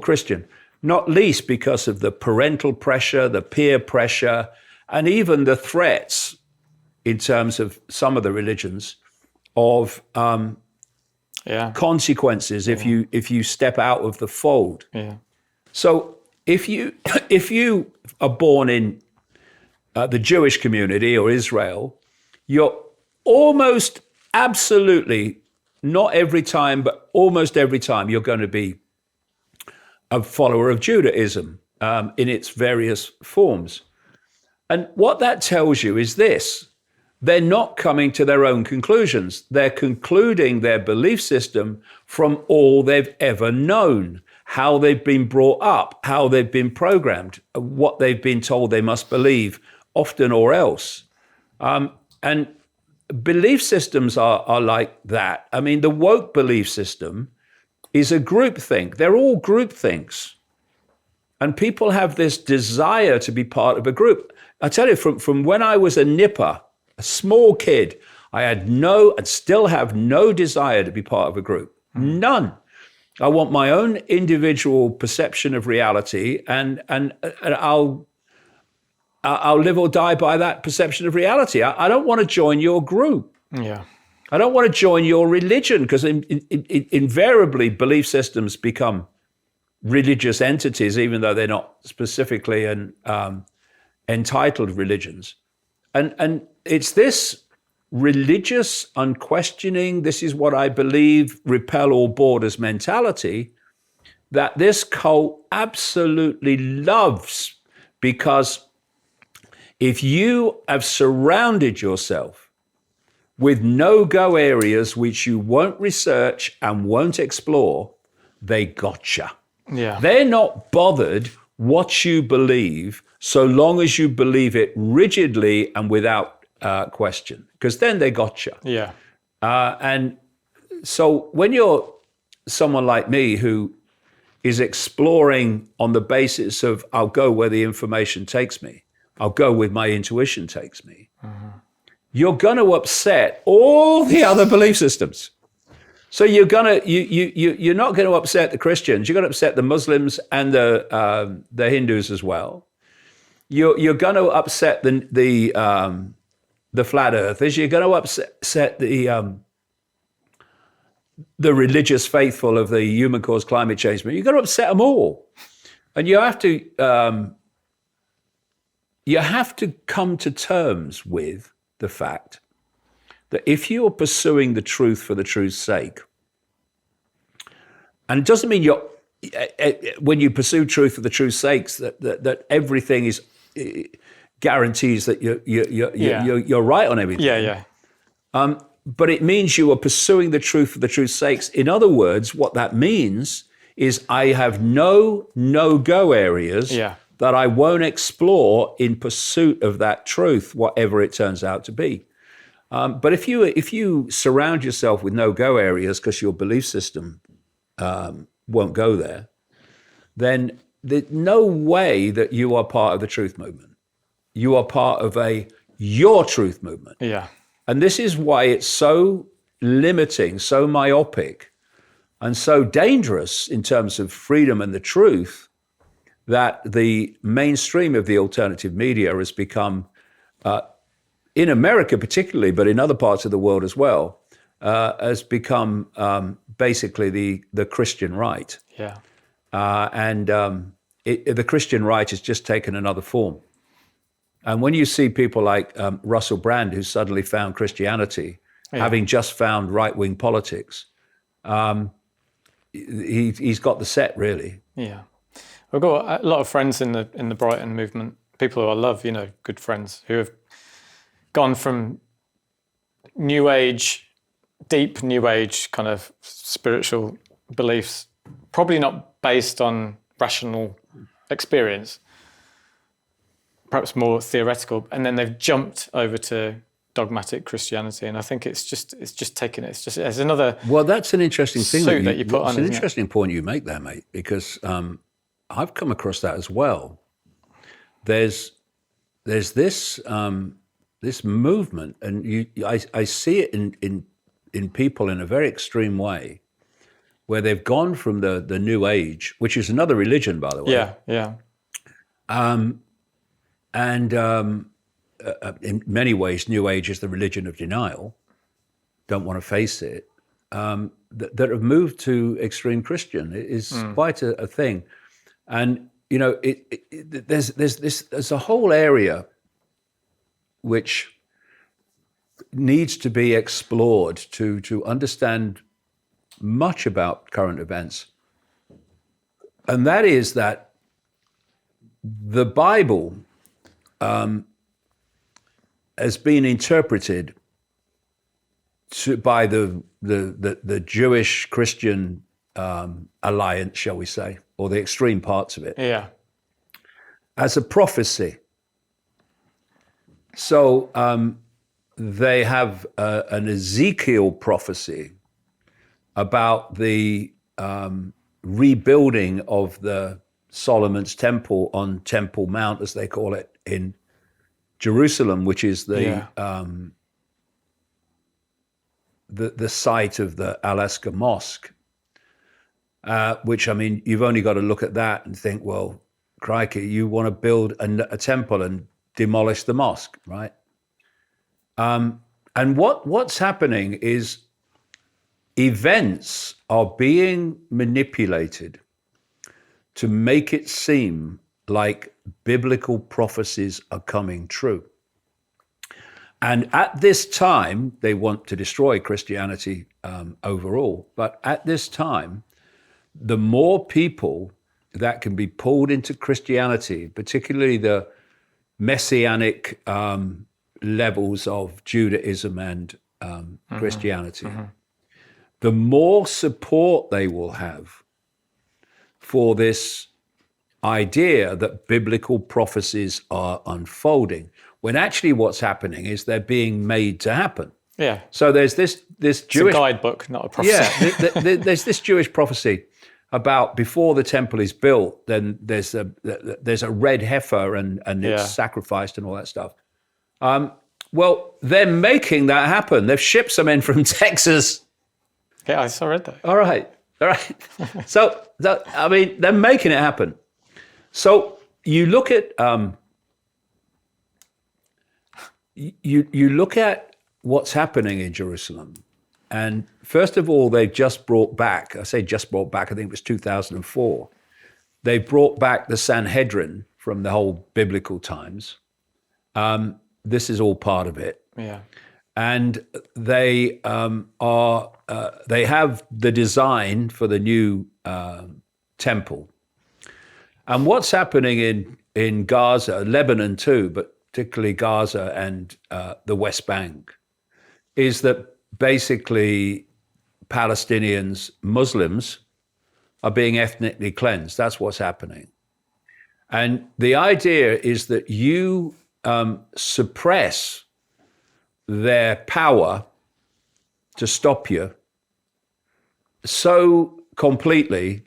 Christian. Not least because of the parental pressure, the peer pressure, and even the threats, in terms of some of the religions, of consequences if you step out of the fold. So if you are born in the Jewish community or Israel, you're almost absolutely, not every time, but almost every time, you're going to be a follower of Judaism in its various forms. And what that tells you is this: they're not coming to their own conclusions. They're concluding their belief system from all they've ever known, how they've been brought up, how they've been programmed, what they've been told they must believe, often or else. And belief systems are like that. I mean, the woke belief system is a groupthink. They're all groupthinks. And people have this desire to be part of a group. I tell you, from when I was a nipper, a small kid, I had no, and still have no desire to be part of a group. None. I want my own individual perception of reality, and I'll live or die by that perception of reality. I don't want to join your group. Yeah. I don't want to join your religion, because invariably belief systems become religious entities, even though they're not specifically entitled religions. And it's this religious unquestioning, this is what I believe, repel all borders mentality that this cult absolutely loves, because if you have surrounded yourself with no-go areas which you won't research and won't explore, they gotcha. Yeah. They're not bothered what you believe, so long as you believe it rigidly and without question, because then they gotcha. Yeah. And so when you're someone like me who is exploring on the basis of, I'll go where the information takes me, I'll go where my intuition takes me, you're going to upset all the other belief systems. So you're not going to upset the Christians. You're going to upset the Muslims and the Hindus as well. You're going to upset the flat earthers. You're going to upset the religious faithful of the human-caused climate change movement. You're going to upset them all, and you have to come to terms with the fact that if you are pursuing the truth for the truth's sake, and it doesn't mean when you pursue truth for the truth's sake that everything is guarantees that you're right on everything. Yeah. But it means you are pursuing the truth for the truth's sake. In other words, what that means is I have no-go areas that I won't explore in pursuit of that truth, whatever it turns out to be. But if you surround yourself with no-go areas because your belief system won't go there, then there's no way that you are part of the truth movement. You are part of your truth movement. Yeah. And this is why it's so limiting, so myopic, and so dangerous in terms of freedom and the truth, that the mainstream of the alternative media has become, in America particularly, but in other parts of the world as well, has become basically the Christian right. Yeah. The Christian right has just taken another form. And when you see people like Russell Brand, who suddenly found Christianity, having just found right-wing politics, he's got the set, really. Yeah. I've got a lot of friends in the Brighton movement, people who I love, good friends, who have gone from New Age, deep New Age kind of spiritual beliefs, probably not based on rational experience, perhaps more theoretical, and then they've jumped over to dogmatic Christianity, and I think it's just taken it. It's just as another. Well, that's an interesting thing that you put on. It's an interesting point you make there, mate, because I've come across that as well. There's this this movement, and I see it in people in a very extreme way, where they've gone from the New Age, which is another religion, by the way. Yeah. In many ways, New Age is the religion of denial. Don't want to face it. That have moved to extreme Christian. It is quite a thing, and there's a whole area which needs to be explored to understand much about current events. And that is that the Bible has been interpreted by the Jewish Christian alliance, shall we say, or the extreme parts of it, as a prophecy. So they have an Ezekiel prophecy about the rebuilding of the Solomon's temple on Temple Mount, as they call it, in Jerusalem, which is the site of the Al-Aqsa Mosque. Which, I mean, you've only got to look at that and think, well, crikey, you want to build a temple and demolish the mosque, right? And what's happening is events are being manipulated to make it seem like biblical prophecies are coming true. And at this time, they want to destroy Christianity overall, but at this time, the more people that can be pulled into Christianity, particularly the messianic levels of Judaism and Christianity, the more support they will have for this idea that biblical prophecies are unfolding, when actually what's happening is they're being made to happen. Yeah. So there's this Jewish... It's a guidebook, not a prophecy. Yeah, there's this Jewish prophecy about before the temple is built, then there's a red heifer and it's sacrificed and all that stuff. Well, they're making that happen. They've shipped some in from Texas. Yeah, I saw read that. All right. So, I mean, they're making it happen. So you look at you look at what's happening in Jerusalem, and first of all, they've just brought back. I say just brought back. I think it was 2004. They brought back the Sanhedrin from the whole biblical times. This is all part of it. Yeah. And they they have the design for the new temple. And what's happening in Gaza, Lebanon too, but particularly Gaza and the West Bank, is that basically Palestinians, Muslims, are being ethnically cleansed. That's what's happening. And the idea is that you suppress their power to stop you so completely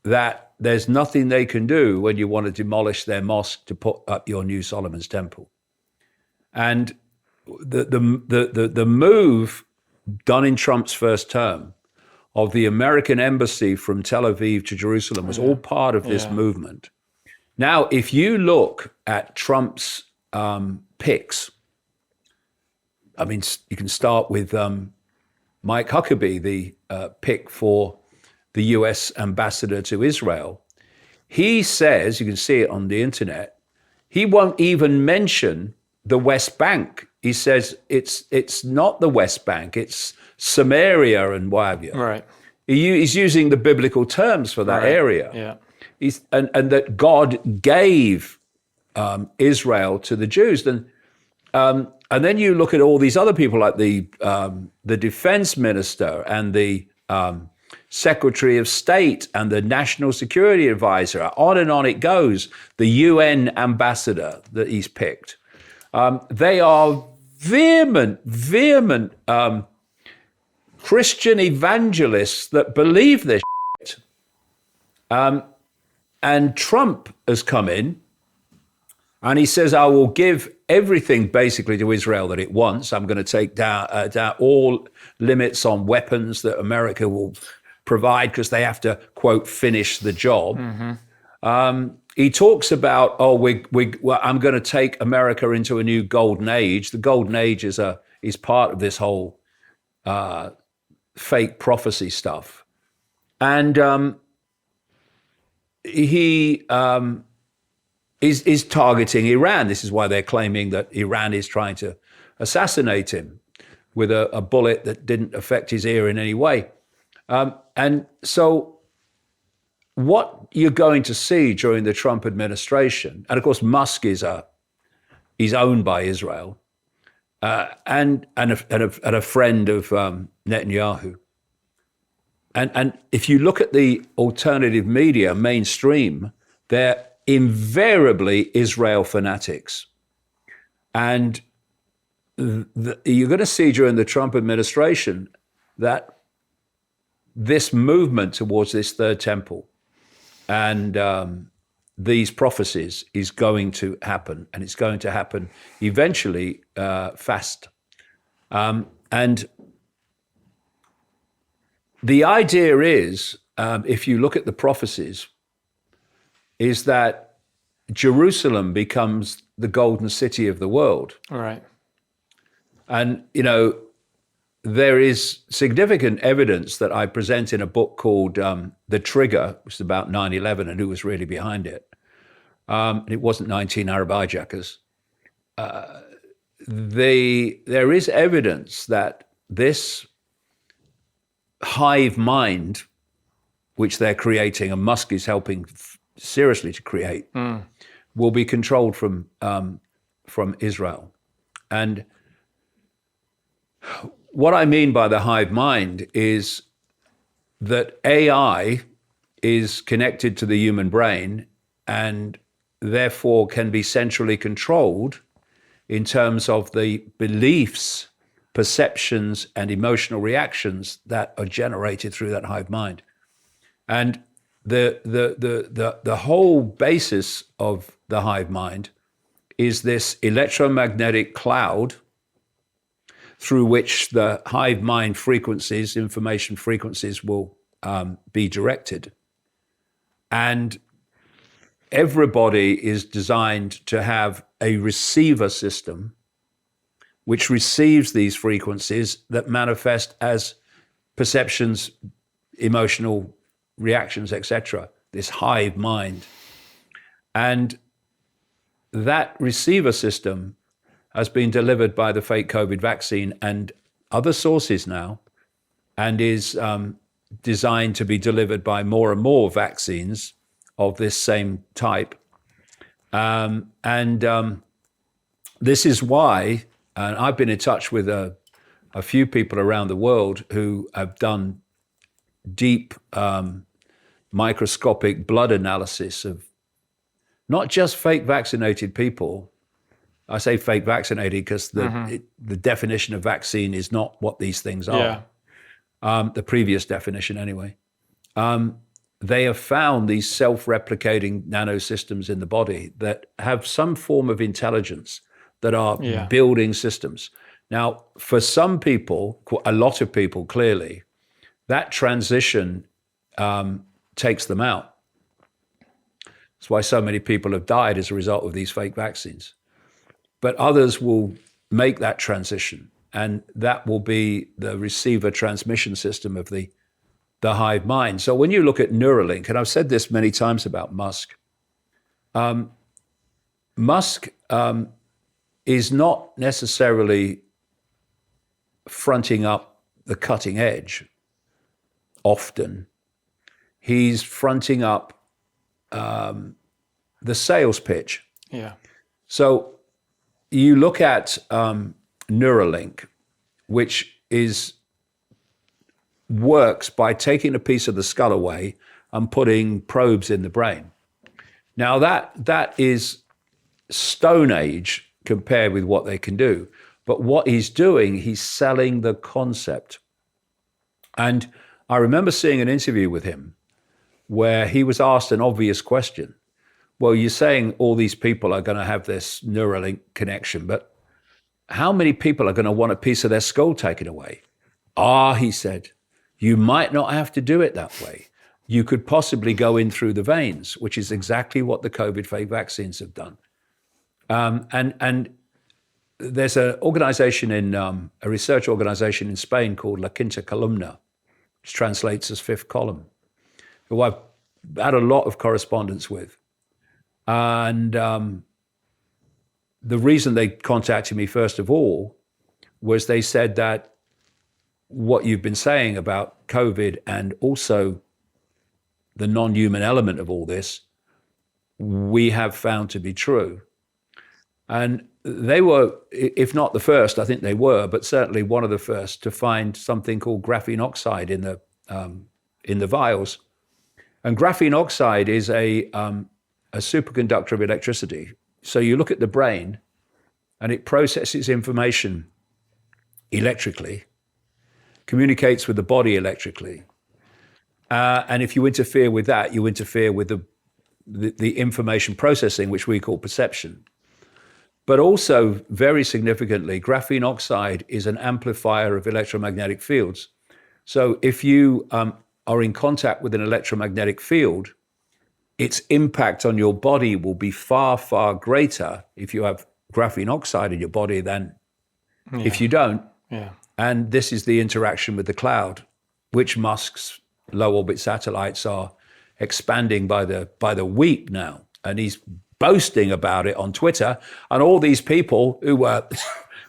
that there's nothing they can do when you want to demolish their mosque to put up your new Solomon's temple. And the move done in Trump's first term of the American embassy from Tel Aviv to Jerusalem was all part of this movement. Now, if you look at Trump's picks, I mean, you can start with Mike Huckabee, the pick for the US ambassador to Israel. He says, you can see it on the internet, he won't even mention the West Bank. He says it's not the West Bank, it's Samaria and what have you. Right. He's using the biblical terms for that area. Yeah. And that God gave Israel to the Jews. And then you look at all these other people like the defense minister and the Secretary of State and the National Security Advisor, on it goes, the UN ambassador that he's picked. They are vehement Christian evangelists that believe this shit. And Trump has come in and he says, I will give everything basically to Israel that it wants. I'm going to take down all limits on weapons that America will provide because they have to, quote, finish the job. He talks about, I'm going to take America into a new golden age. The golden age is part of this whole fake prophecy stuff. And he is targeting Iran. This is why they're claiming that Iran is trying to assassinate him with a bullet that didn't affect his ear in any way. And so what you're going to see during the Trump administration, and of course Musk is owned by Israel, and a friend of Netanyahu. And if you look at the alternative media, mainstream, they're invariably Israel fanatics. And you're going to see during the Trump administration that this movement towards this third temple and these prophecies is going to happen, and it's going to happen eventually fast. And the idea is, if you look at the prophecies, is that Jerusalem becomes the golden city of the world. All right. And, there is significant evidence that I present in a book called The Trigger, which is about 9/11 and who was really behind it. It wasn't 19 Arab hijackers. There is evidence that this hive mind, which they're creating, and Musk is helping seriously to create, will be controlled from Israel. And what I mean by the hive mind is that AI is connected to the human brain and therefore can be centrally controlled in terms of the beliefs, perceptions, and emotional reactions that are generated through that hive mind. And the whole basis of the hive mind is this electromagnetic cloud through which the hive mind frequencies, information frequencies, will be directed. And everybody is designed to have a receiver system which receives these frequencies that manifest as perceptions, emotional reactions, etc., this hive mind. And that receiver system has been delivered by the fake COVID vaccine and other sources now, and is designed to be delivered by more and more vaccines of this same type. This is why, and I've been in touch with a few people around the world who have done deep microscopic blood analysis of not just fake vaccinated people. I say fake vaccinated because the definition of vaccine is not what these things are. Yeah. The previous definition anyway. They have found these self-replicating nanosystems in the body that have some form of intelligence, that are building systems. Now, for some people, a lot of people clearly, that transition takes them out. That's why so many people have died as a result of these fake vaccines. But others will make that transition, and that will be the receiver transmission system of the hive mind. So when you look at Neuralink, and I've said this many times about Musk, Musk is not necessarily fronting up the cutting edge often. He's fronting up the sales pitch. Yeah. So you look at Neuralink, which works by taking a piece of the skull away and putting probes in the brain. Now that is Stone Age compared with what they can do. But what he's doing, he's selling the concept. And I remember seeing an interview with him where he was asked an obvious question. Well, you're saying all these people are going to have this Neuralink connection, but how many people are going to want a piece of their skull taken away? He said, you might not have to do it that way. You could possibly go in through the veins, which is exactly what the COVID fake vaccines have done. And there's an organization a research organization in Spain called La Quinta Columna, which translates as fifth column, who I've had a lot of correspondence with. And the reason they contacted me first of all was they said that what you've been saying about COVID and also the non-human element of all this, we have found to be true. And they were, if not the first, I think they were, but certainly one of the first to find something called graphene oxide in the vials. And graphene oxide is a superconductor of electricity. So you look at the brain, and it processes information electrically, communicates with the body electrically. And if you interfere with that, you interfere with the information processing, which we call perception. But also, very significantly, graphene oxide is an amplifier of electromagnetic fields. So if you are in contact with an electromagnetic field, its impact on your body will be far, far greater if you have graphene oxide in your body than if you don't. Yeah. And this is the interaction with the cloud, which Musk's low orbit satellites are expanding by the week now. And he's boasting about it on Twitter. And all these people who were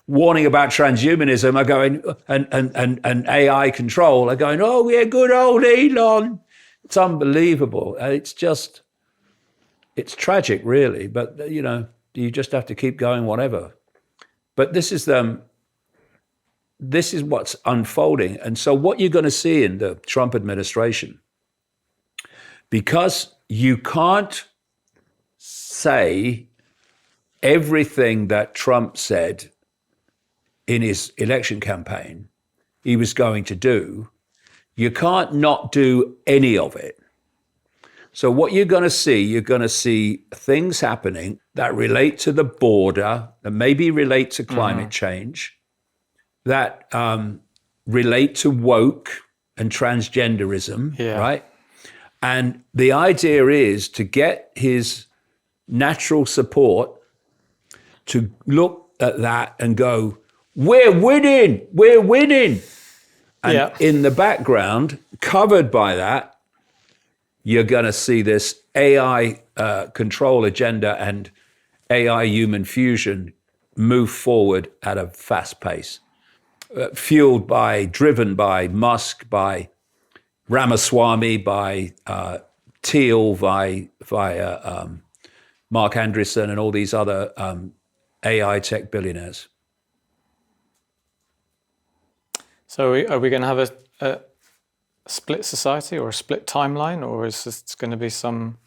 warning about transhumanism are going, and AI control are going, oh, yeah, good old Elon. It's unbelievable. It's tragic, really. But, you just have to keep going, whatever. But this is what's unfolding. And so what you're going to see in the Trump administration, because you can't say everything that Trump said in his election campaign he was going to do, you can't not do any of it. So what you're going to see things happening that relate to the border, that maybe relate to climate change, that relate to woke and transgenderism, right? And the idea is to get his natural support to look at that and go, we're winning. And in the background, covered by that, you're going to see this AI control agenda and AI human fusion move forward at a fast pace, driven by Musk, by Ramaswamy, by Thiel, via Mark Andreessen, and all these other AI tech billionaires. So are we going to have a split society or a split timeline, or is this going to be some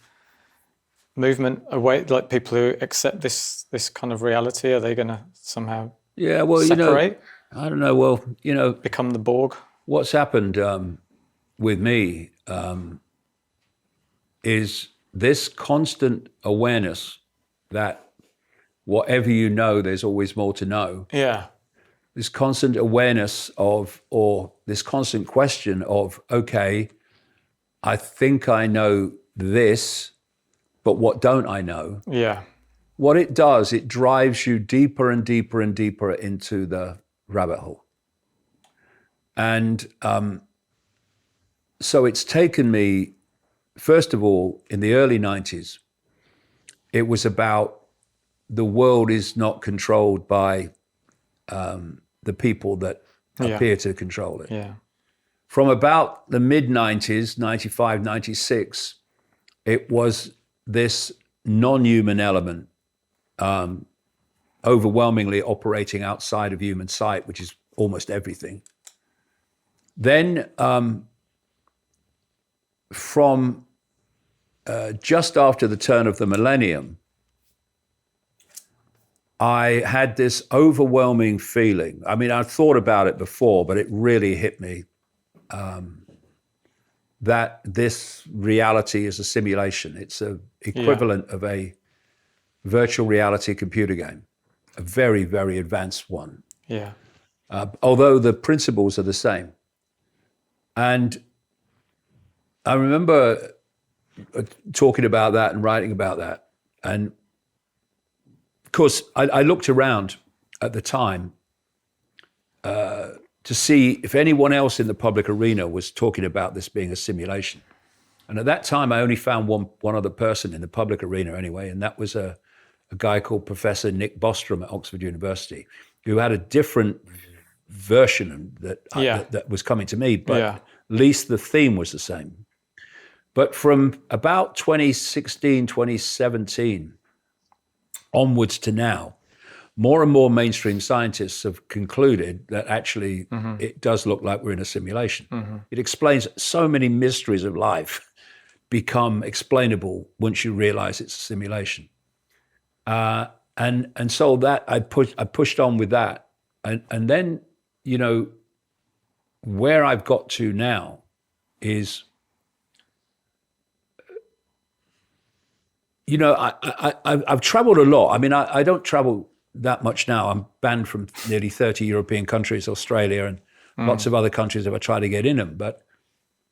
movement away, like people who accept this kind of reality? Are they going to somehow separate? I don't know. Well, become the Borg? What's happened with me is this constant awareness that whatever you know, there's always more to know. Yeah. This constant awareness of, or this constant question of, okay, I think I know this, but what don't I know? Yeah. What it does, it drives you deeper and deeper and deeper into the rabbit hole. And so it's taken me, first of all, in the early 90s, it was about the world is not controlled by the people that appear to control it. Yeah. From about the mid-90s, 95, 96, it was this non-human element overwhelmingly operating outside of human sight, which is almost everything. Then from just after the turn of the millennium, I had this overwhelming feeling. I mean, I'd thought about it before, but it really hit me that this reality is a simulation. It's an equivalent of a virtual reality computer game, a very, very advanced one. Yeah. Although the principles are the same. And I remember talking about that and writing about that. And of course, I looked around at the time to see if anyone else in the public arena was talking about this being a simulation. And at that time, I only found one other person in the public arena anyway, and that was a a guy called Professor Nick Bostrom at Oxford University, who had a different version that was coming to me, but at least the theme was the same. But from about 2016, 2017 onwards to now, more and more mainstream scientists have concluded that actually it does look like we're in a simulation. It explains so many mysteries of life become explainable once you realize it's a simulation. And so that I pushed on with that. And then, you know, where I've got to now is, you know, I've traveled a lot. I mean, I don't travel that much now. I'm banned from nearly 30 European countries, Australia, and lots of other countries if I try to get in them. But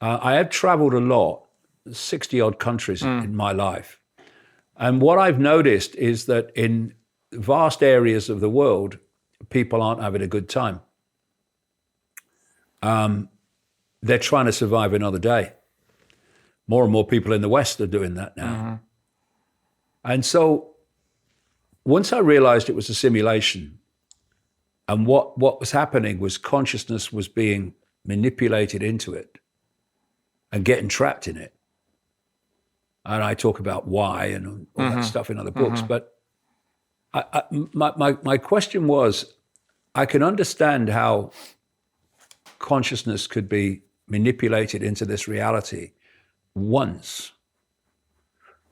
I have traveled a lot, 60 odd countries in my life. And what I've noticed is that in vast areas of the world, people aren't having a good time. They're trying to survive another day. More and more people in the West are doing that now. And so once I realized it was a simulation, and what was happening was consciousness was being manipulated into it and getting trapped in it. And I talk about why and all that stuff in other books. But my question was, I can understand how consciousness could be manipulated into this reality once.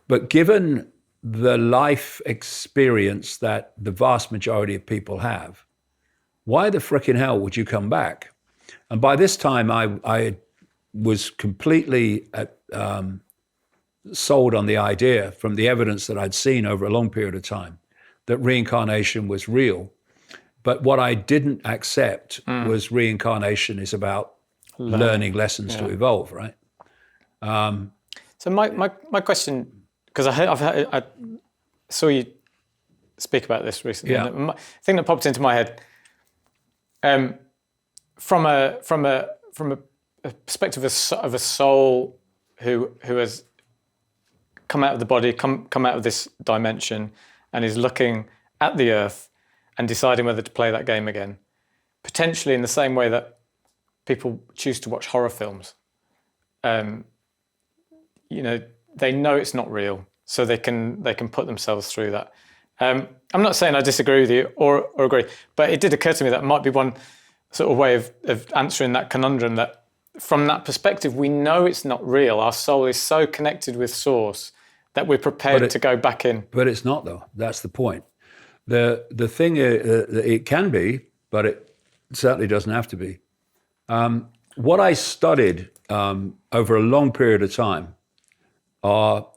But given the life experience that the vast majority of people have, why the frickin' hell would you come back? And by this time, I was completely sold on the idea from the evidence that I'd seen over a long period of time that reincarnation was real. But what I didn't accept was reincarnation is about learning lessons to evolve, right? So my question, because I saw you speak about this recently. Yeah. And the thing that popped into my head, from a perspective of a soul who has come out of the body, come out of this dimension, and is looking at the earth and deciding whether to play that game again, potentially in the same way that people choose to watch horror films. You know, they know it's not real, so they can put themselves through that. I'm not saying I disagree with you or agree, but it did occur to me that might be one sort of way of answering that conundrum, that from that perspective, we know it's not real. Our soul is so connected with Source that we're prepared to go back in. But it's not, though. That's the point. The thing is, it can be, but it certainly doesn't have to be. What I studied over a long period of time are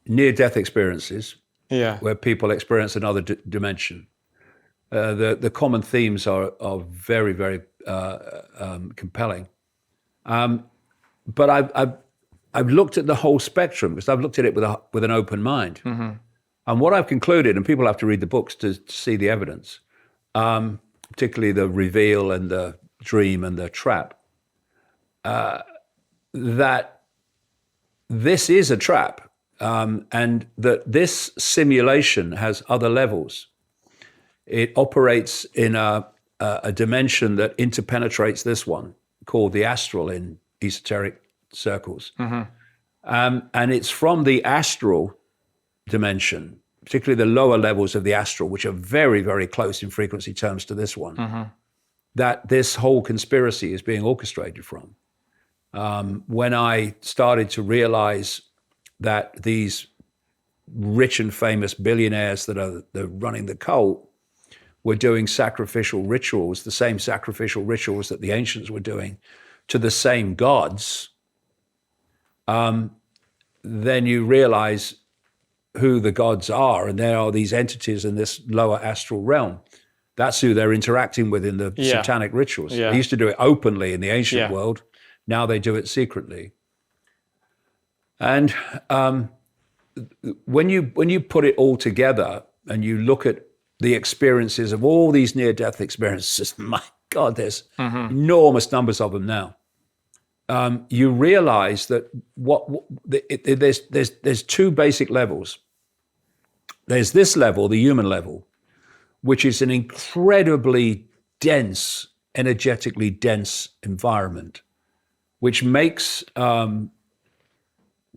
near-death experiences, where people experience another dimension. The common themes are very, very compelling. But I've looked at the whole spectrum, because I've looked at it with an open mind. And what I've concluded, and people have to read the books to see the evidence, particularly the reveal and the dream and the trap, that this is a trap, and that this simulation has other levels. It operates in a dimension that interpenetrates this one, called the astral in esoteric circles. And it's from the astral dimension, particularly the lower levels of the astral, which are very, very close in frequency terms to this one, that this whole conspiracy is being orchestrated from. When I started to realize that these rich and famous billionaires that are running the cult were doing sacrificial rituals, the same sacrificial rituals that the ancients were doing to the same gods, then you realize who the gods are, and there are these entities in this lower astral realm. That's who they're interacting with in the satanic rituals. They used to do it openly in the ancient world. Now they do it secretly. And when you put it all together and you look at the experiences of all these near-death experiences, my God, there's enormous numbers of them now. You realize that there's two basic levels. there's this level, the human level, which is an incredibly dense, energetically dense environment, which makes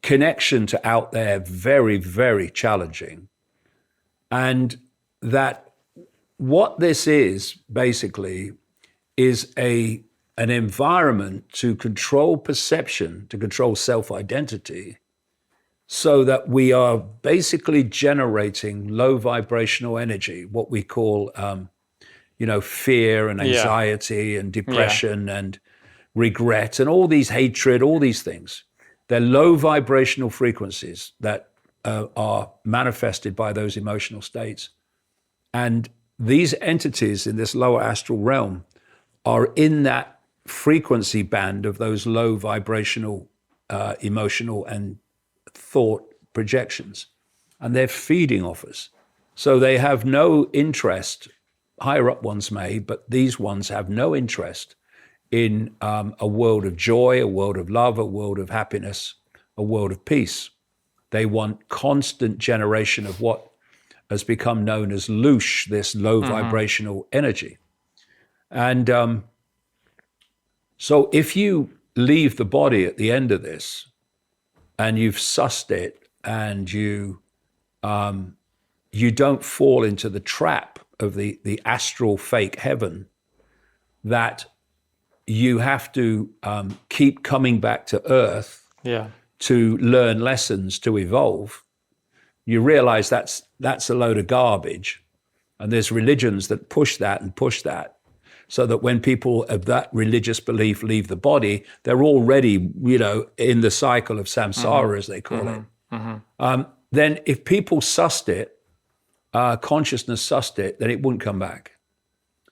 connection to out there very, very challenging. And that what this is basically is an environment to control perception, to control self-identity, so that we are basically generating low vibrational energy, what we call, fear and anxiety and depression and regret and all these hatred, all these things. They're low vibrational frequencies that are manifested by those emotional states. And these entities in this lower astral realm are in that frequency band of those low vibrational emotional and thought projections. And they're feeding off us. So they have no interest, higher up ones may, but these ones have no interest in a world of joy, a world of love, a world of happiness, a world of peace. They want constant generation of what has become known as loosh, this low vibrational energy. And so if you leave the body at the end of this and you've sussed it and you don't fall into the trap of the astral fake heaven that you have to keep coming back to earth to learn lessons, to evolve, you realize that's a load of garbage. And there's religions that push that, so that when people of that religious belief leave the body, they're already, in the cycle of samsara, as they call it. Then if people sussed it, consciousness sussed it, then it wouldn't come back.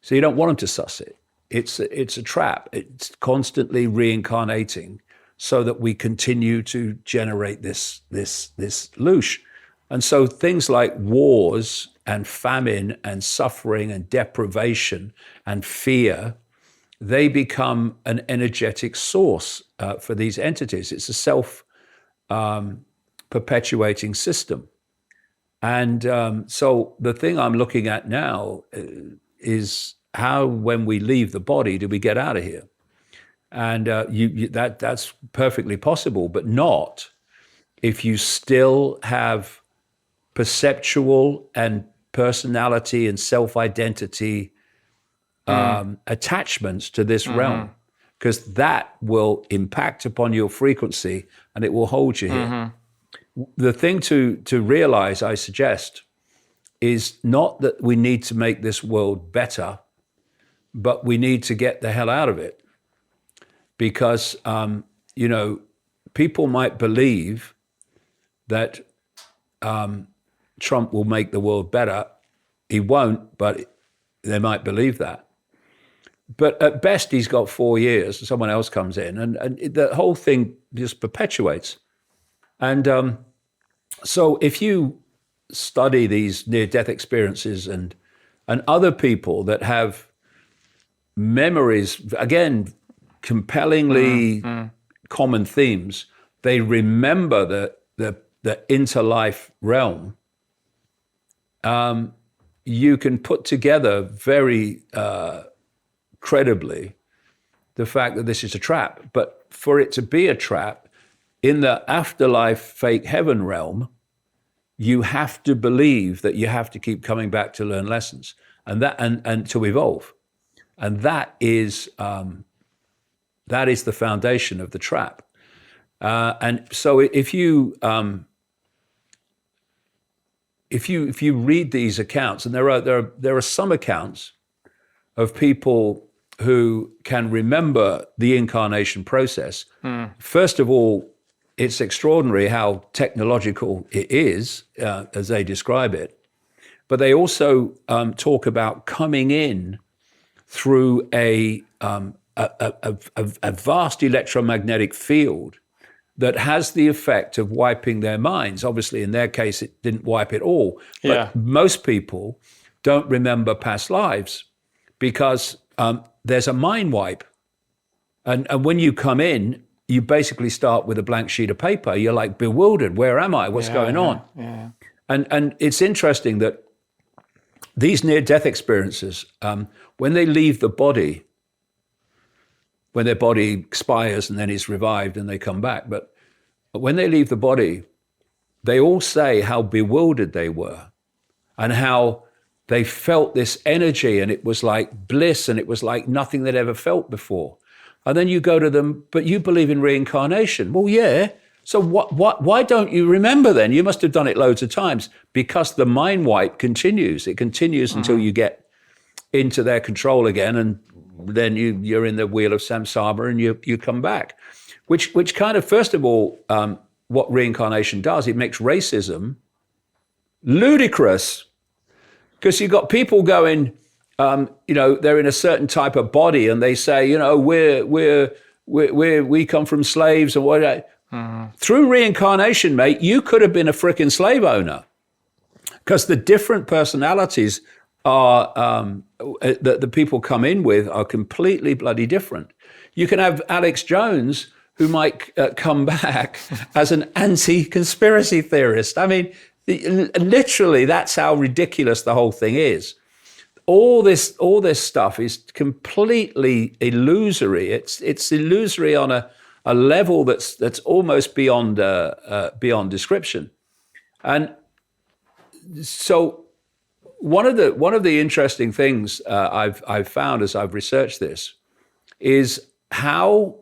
So you don't want them to suss it. It's a trap. It's constantly reincarnating so that we continue to generate this loosh. And so things like wars and famine and suffering and deprivation and fear, they become an energetic source for these entities. It's a self-perpetuating system. And so the thing I'm looking at now is how, when we leave the body, do we get out of here? And that's perfectly possible, but not if you still have perceptual and personality and self-identity attachments to this realm, because that will impact upon your frequency and it will hold you here. The thing to realize, I suggest, is not that we need to make this world better, but we need to get the hell out of it. Because, people might believe that Trump will make the world better. He won't, but they might believe that. But at best, he's got 4 years, and someone else comes in, and the whole thing just perpetuates. And so if you study these near-death experiences and other people that have memories, again, compellingly common themes, they remember the interlife realm. You can put together very credibly the fact that this is a trap. But for it to be a trap, in the afterlife fake heaven realm, you have to believe that you have to keep coming back to learn lessons and to evolve. And that is the foundation of the trap. And so if you read these accounts, and there are some accounts of people who can remember the incarnation process. First of all, it's extraordinary how technological it is, as they describe it. But they also talk about coming in through a vast electromagnetic field that has the effect of wiping their minds. Obviously, in their case, it didn't wipe it all. But most people don't remember past lives because there's a mind wipe. And when you come in, you basically start with a blank sheet of paper. You're like bewildered. Where am I? What's going on? And it's interesting that these near-death experiences, when they leave the body, when their body expires and then is revived and they come back, but when they leave the body, they all say how bewildered they were and how they felt this energy and it was like bliss and it was like nothing they'd ever felt before. And then you go to them, but you believe in reincarnation. Well, yeah. So why don't you remember then? You must have done it loads of times, because the mind wipe continues. It continues until you get into their control again, and then you're in the wheel of samsara and you come back. Which kind of, first of all, what reincarnation does, it makes racism ludicrous, because you've got people going, they're in a certain type of body and they say, we come from slaves and what. Through reincarnation, mate, you could have been a frickin' slave owner, because the different personalities are that the people come in with are completely bloody different. You can have Alex Jones, who might come back as an anti-conspiracy theorist. I mean, literally, that's how ridiculous the whole thing is. All this stuff is completely illusory. It's illusory on a level that's almost beyond description. And so one of the interesting things I've found as I've researched this is how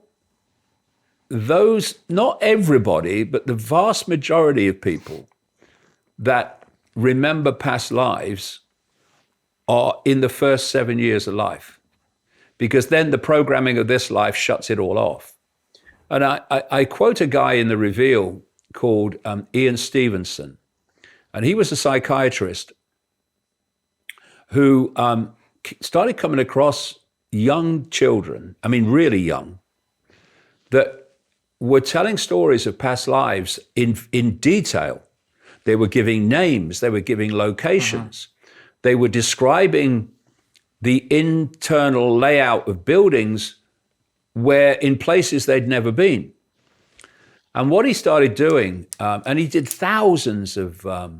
those, not everybody, but the vast majority of people that remember past lives are in the first 7 years of life, because then the programming of this life shuts it all off. And I quote a guy in the Reveal called Ian Stevenson, and he was a psychiatrist who started coming across young children, I mean really young, that were telling stories of past lives in detail. They were giving names, they were giving locations, they were describing the internal layout of buildings where in places they'd never been. And what he started doing, and he did thousands of, I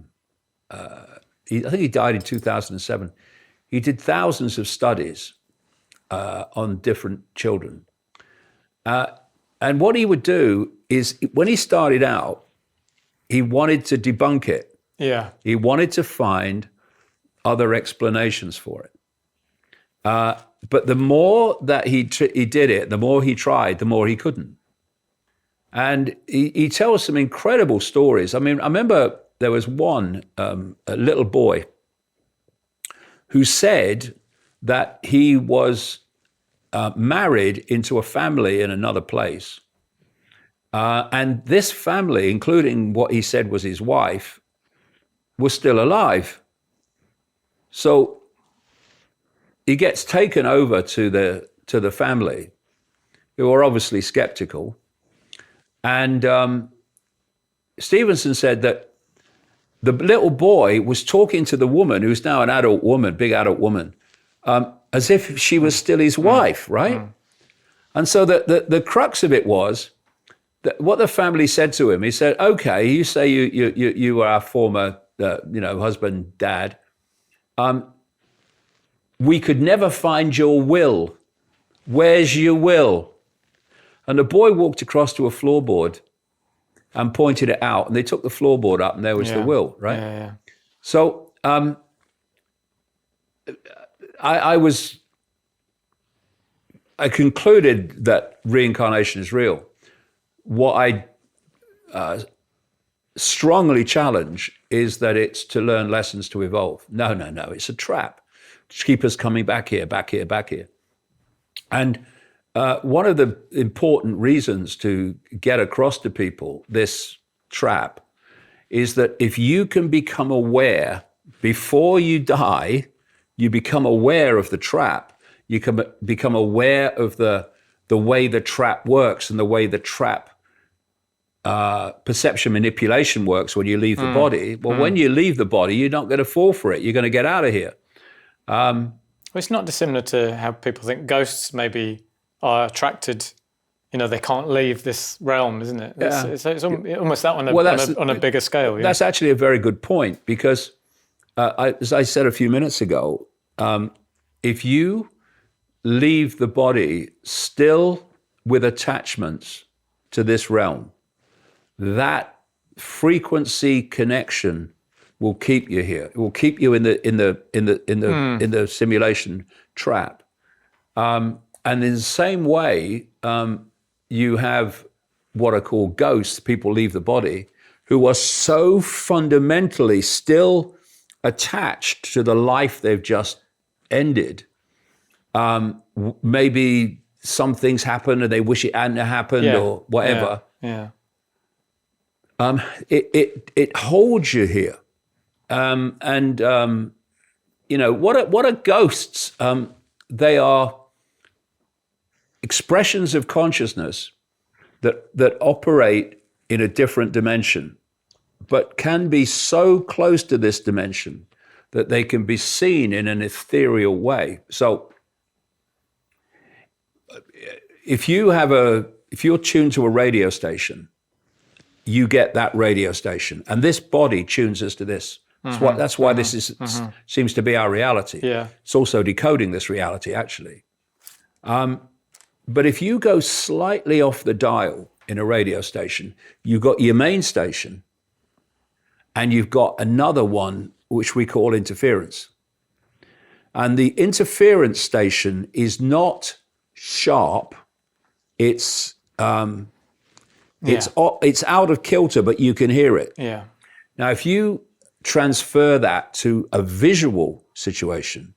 think he died in 2007, he did thousands of studies on different children. And what he would do is, when he started out, he wanted to debunk it. Yeah. He wanted to find other explanations for it. But the more that he did it, the more he tried, the more he couldn't. And he tells some incredible stories. I mean, I remember there was one, a little boy, who said that he was married into a family in another place. And this family, including what he said was his wife, was still alive. So he gets taken over to the family, who are obviously skeptical. And Stevenson said that the little boy was talking to the woman, who's now an adult woman, big adult woman, as if she was still his wife, right? And so the crux of it was that what the family said to him, he said, okay, you say you were our former husband, dad. We could never find your will. Where's your will? And the boy walked across to a floorboard and pointed it out, and they took the floorboard up, and there was the will, right? Yeah. So I concluded that reincarnation is real. What I strongly challenge is that it's to learn lessons to evolve. No, it's a trap to keep us coming back here. And one of the important reasons to get across to people this trap is that if you can become aware before you die, you become aware of the trap, you can become aware of the way the trap works and the way the trap perception manipulation works when you leave the body. Well, when you leave the body, you're not going to fall for it. You're going to get out of here. Well, it's not dissimilar to how people think ghosts maybe are attracted they can't leave this realm, isn't it? Yeah. It's almost that on a bigger scale. Yeah. That's actually a very good point, because as I said a few minutes ago, if you leave the body still with attachments to this realm, that frequency connection will keep you here. It will keep you in the simulation trap. And in the same way, you have what are called ghosts, people leave the body, who are so fundamentally still attached to the life they've just ended. Maybe some things happen and they wish it hadn't happened, or whatever. Yeah. It holds you here. What are ghosts? They are expressions of consciousness that operate in a different dimension, but can be so close to this dimension that they can be seen in an ethereal way. So if you're tuned to a radio station, you get that radio station, and this body tunes us to this. That's why this seems to be our reality. Yeah. It's also decoding this reality, actually. But if you go slightly off the dial in a radio station, you've got your main station, and you've got another one which we call interference. And the interference station is not sharp. It's out of kilter, but you can hear it. Yeah. Now, if you transfer that to a visual situation,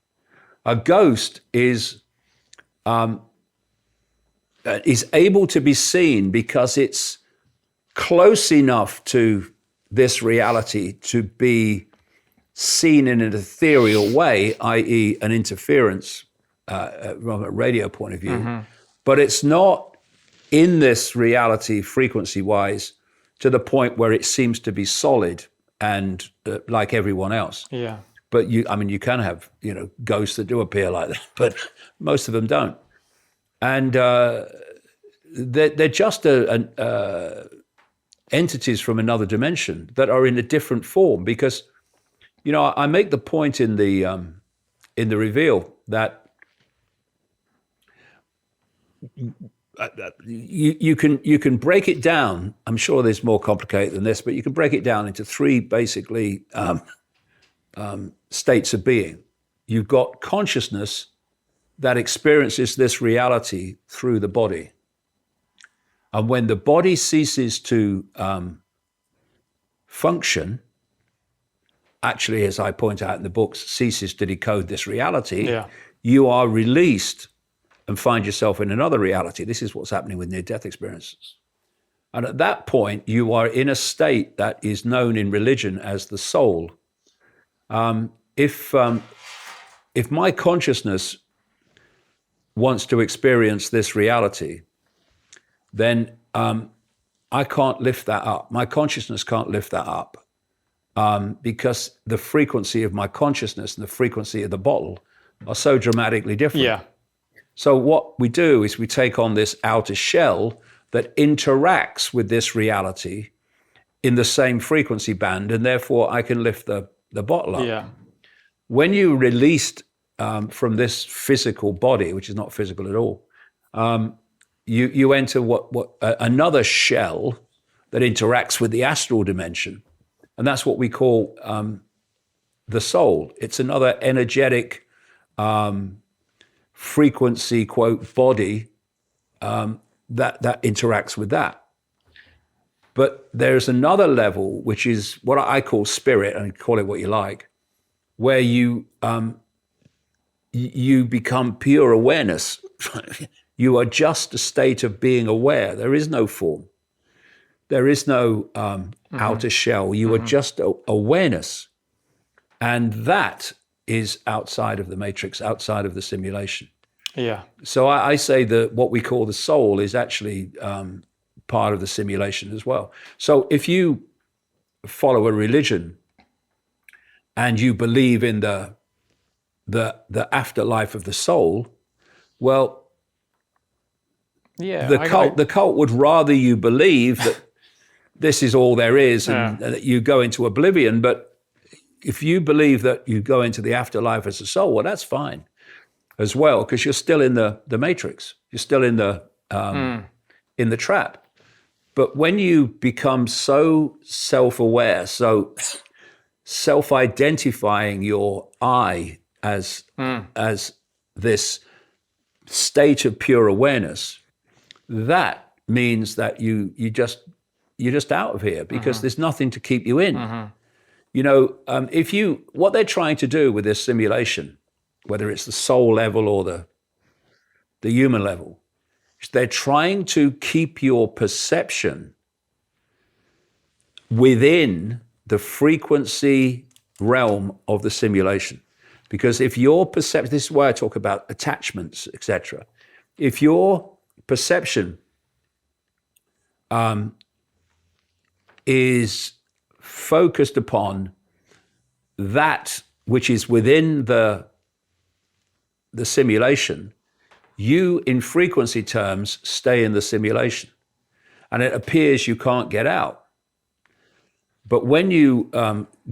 a ghost is able to be seen because it's close enough to this reality to be seen in an ethereal way, i.e. an interference from a radio point of view. But it's not in this reality frequency-wise to the point where it seems to be solid and like everyone else. Yeah. But you can have, ghosts that do appear like that, but most of them don't. And they're just entities from another dimension that are in a different form. Because, I make the point in the reveal that you can break it down. I'm sure there's more complicated than this, but you can break it down into three basically states of being. You've got consciousness that experiences this reality through the body. And when the body ceases to function, actually, as I point out in the books, ceases to decode this reality, you are released and find yourself in another reality. This is what's happening with near-death experiences. And at that point, you are in a state that is known in religion as the soul. If my consciousness wants to experience this reality, then I can't lift that up. My consciousness can't lift that up because the frequency of my consciousness and the frequency of the bottle are so dramatically different. Yeah. So what we do is we take on this outer shell that interacts with this reality in the same frequency band, and therefore I can lift the bottle up. Yeah. When you released from this physical body, which is not physical at all, you enter another shell that interacts with the astral dimension, and that's what we call the soul. It's another energetic frequency, quote, body that interacts with that. But there's another level, which is what I call spirit, and call it what you like, where you become pure awareness. You are just a state of being aware. There is no form. There is no outer shell. You are just awareness. And that is outside of the matrix, outside of the simulation. Yeah. So I say that what we call the soul is actually part of the simulation as well. So if you follow a religion and you believe in the afterlife of the soul, well, Yeah, the cult would rather you believe that this is all there is and that you go into oblivion. But if you believe that you go into the afterlife as a soul, well, that's fine as well, because you're still in the matrix. You're still in the trap. But when you become so self-aware, so self-identifying your I as this state of pure awareness, that means that you're just out of here, because there's nothing to keep you in. You know, what they're trying to do with this simulation, whether it's the soul level or the human level, is they're trying to keep your perception within the frequency realm of the simulation. Because if your perception, this is why I talk about attachments, etc. If your perception is focused upon that which is within the simulation, you, in frequency terms, stay in the simulation. And it appears you can't get out. But when you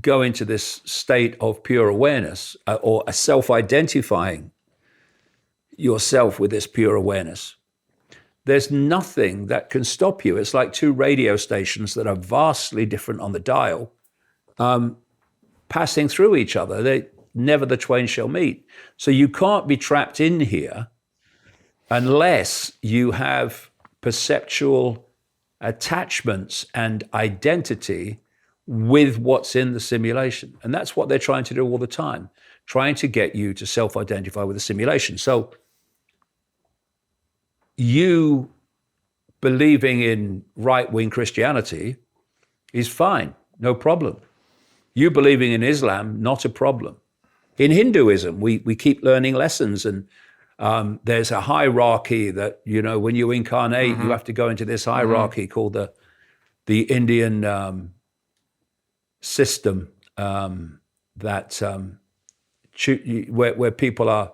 go into this state of pure awareness, or a self-identifying yourself with this pure awareness, there's nothing that can stop you. It's like two radio stations that are vastly different on the dial, passing through each other. Never the twain shall meet. So you can't be trapped in here unless you have perceptual attachments and identity with what's in the simulation. And that's what they're trying to do all the time, trying to get you to self-identify with the simulation. So you believing in right-wing Christianity is fine, no problem. You believing in Islam, not a problem. In Hinduism, we keep learning lessons, and there's a hierarchy that, you know, when you incarnate, you have to go into this hierarchy called the Indian system, where people are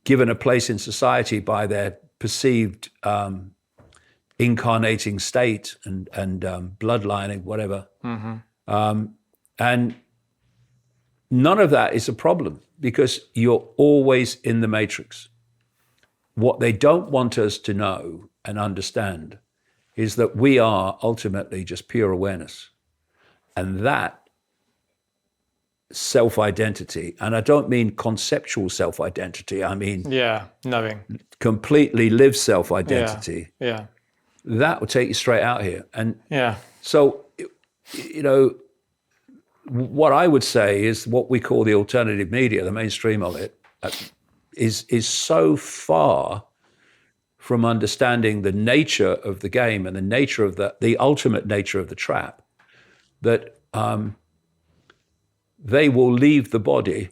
given a place in society by their perceived incarnating state and bloodlining, whatever. And none of that is a problem, because you're always in the matrix. What they don't want us to know and understand is that we are ultimately just pure awareness. And that self-identity, and I don't mean conceptual self-identity, I mean knowing, completely lived self-identity, yeah, that will take you straight out here. And yeah. so, you know, what I would say is what we call the alternative media, the mainstream of it, is so far from understanding the nature of the game and the nature of the ultimate nature of the trap, that they will leave the body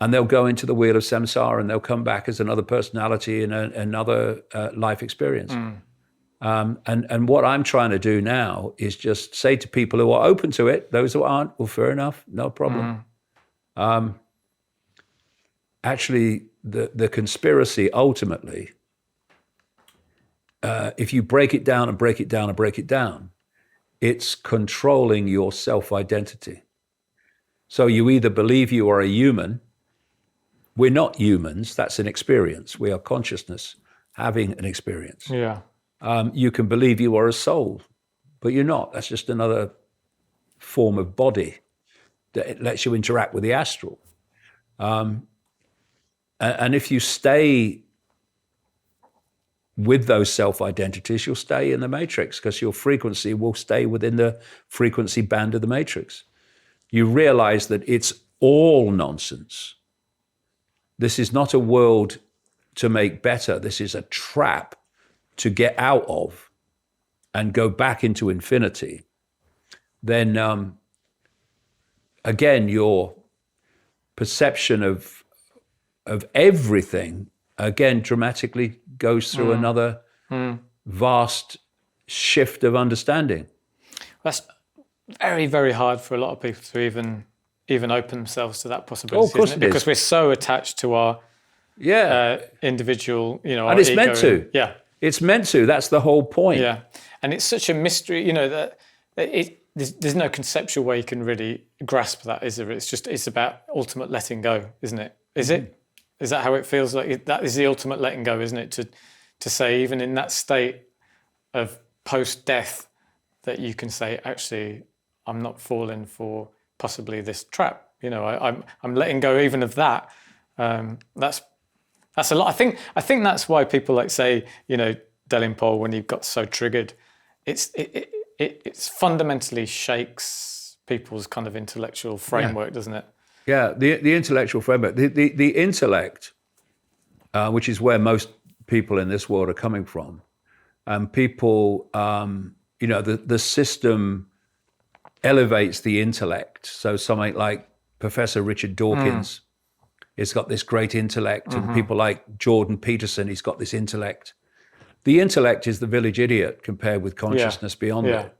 and they'll go into the wheel of samsara, and they'll come back as another personality in another life experience. And what I'm trying to do now is just say to people who are open to it, those who aren't, well, fair enough, no problem. Actually, the conspiracy ultimately, if you break it down and break it down and break it down, it's controlling your self-identity. So you either believe you are a human. We're not humans, that's an experience. We are consciousness having an experience. Yeah. You can believe you are a soul, but you're not. That's just another form of body that it lets you interact with the astral. And if you stay with those self-identities, you'll stay in the matrix, because your frequency will stay within the frequency band of the matrix. You realize that it's all nonsense. This is not a world to make better. This is a trap to get out of and go back into infinity. Then again, your perception of everything again dramatically goes through another vast shift of understanding. That's very, very hard for a lot of people to even open themselves to that possibility, of course isn't it? Because we're so attached to our individual, and our it's ego. meant to. Yeah. It's meant to. That's the whole point. Yeah. And it's such a mystery, that there's no conceptual way you can really grasp that, is there? It's about ultimate letting go, isn't it? Is it? Is that how it feels like? That is the ultimate letting go, isn't it? To say, even in that state of post-death, that you can say, actually, I'm not falling for possibly this trap. I'm letting go even of that. That's a lot. I think that's why people like say, Delingpole, when you've got so triggered, it's fundamentally shakes people's kind of intellectual framework, doesn't it? Yeah, the intellectual framework, the intellect, which is where most people in this world are coming from, and people, the system elevates the intellect. So something like Professor Richard Dawkins has got this great intellect, and people like Jordan Peterson, he's got this intellect. The intellect is the village idiot compared with consciousness beyond it.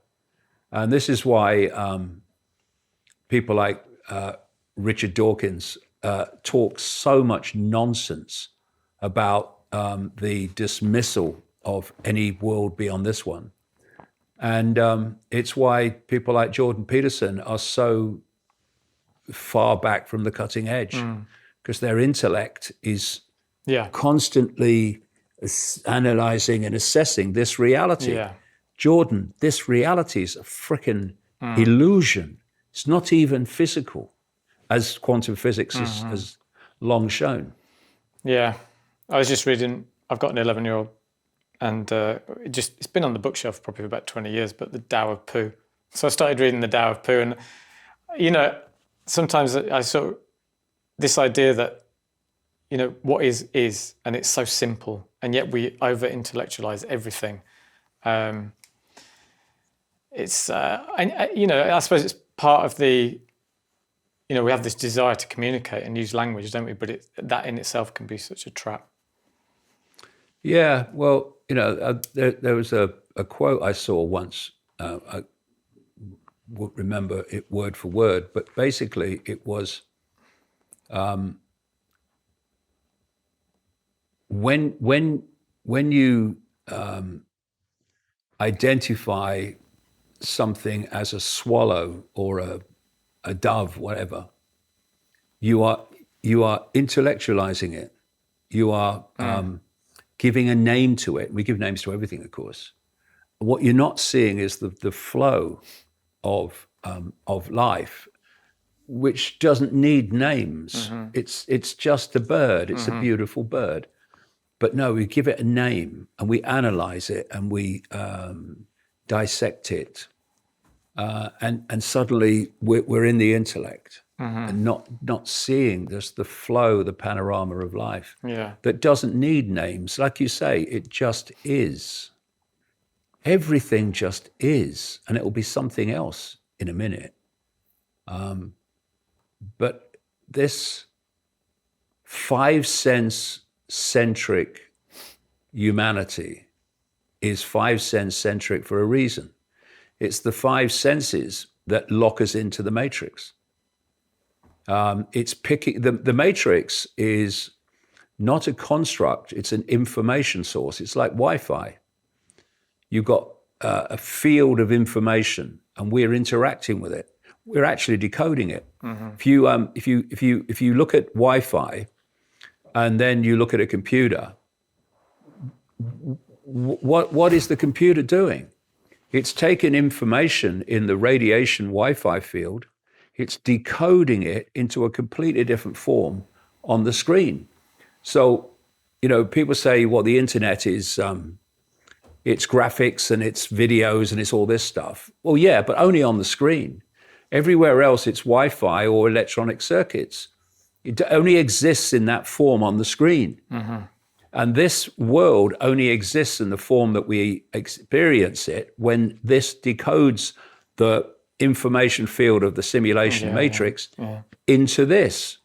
And this is why people like Richard Dawkins talk so much nonsense about the dismissal of any world beyond this one. And it's why people like Jordan Peterson are so far back from the cutting edge, because their intellect is constantly analyzing and assessing this reality. Yeah. Jordan, this reality is a frickin' illusion. It's not even physical, as quantum physics has long shown. Yeah. I was just reading, I've got an 11-year-old, and it's been on the bookshelf probably for about 20 years, but the Tao of Pooh. So I started reading the Tao of Pooh, and, sometimes I sort of, this idea that, what is, and it's so simple, and yet we over-intellectualize everything. It's, I suppose it's part of the, we have this desire to communicate and use language, don't we? But that in itself can be such a trap. Yeah, well, there was a quote I saw once. I won't remember it word for word, but basically it was, when you identify something as a swallow or a dove, whatever, you are intellectualizing it. You are giving a name to it. We give names to everything, of course. What you're not seeing is the flow of life, which doesn't need names. It's just a bird. It's a beautiful bird. But no, we give it a name and we analyze it and we dissect it, and suddenly we're in the intellect and not seeing just the flow, the panorama of life that doesn't need names. Like you say, it just is. Everything just is, and it will be something else in a minute. But this 5-sense centric humanity is 5-sense centric for a reason. It's the 5 senses that lock us into the matrix. It's picking the matrix is not a construct, it's an information source. It's like Wi-Fi. You've got a field of information and we're interacting with it. We're actually decoding it. If you look at Wi-Fi and then you look at a computer, what is the computer doing? It's taking information in the radiation Wi-Fi field, it's decoding it into a completely different form on the screen. So, people say, well, the internet is, it's graphics and it's videos and it's all this stuff. Well, yeah, but only on the screen. Everywhere else, it's Wi-Fi or electronic circuits. It only exists in that form on the screen. And this world only exists in the form that we experience it when this decodes the information field of the simulation matrix into this.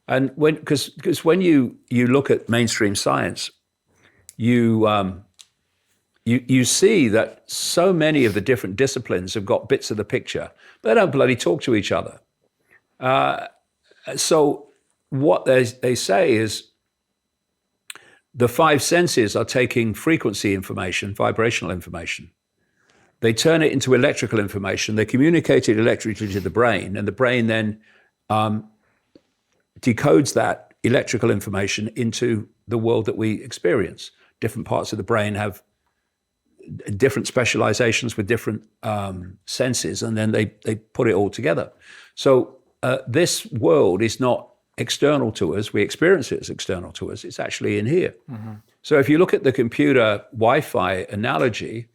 And because when you look at mainstream science, you see that so many of the different disciplines have got bits of the picture, but they don't bloody talk to each other. So what they say is, the five senses are taking frequency information, vibrational information. They turn it into electrical information. They communicate it electrically to the brain, and the brain then decodes that electrical information into the world that we experience. Different parts of the brain have different specializations with different senses, and then they put it all together. So this world is not external to us. We experience it as external to us. It's actually in here. Mm-hmm. So if you look at the computer Wi-Fi analogy,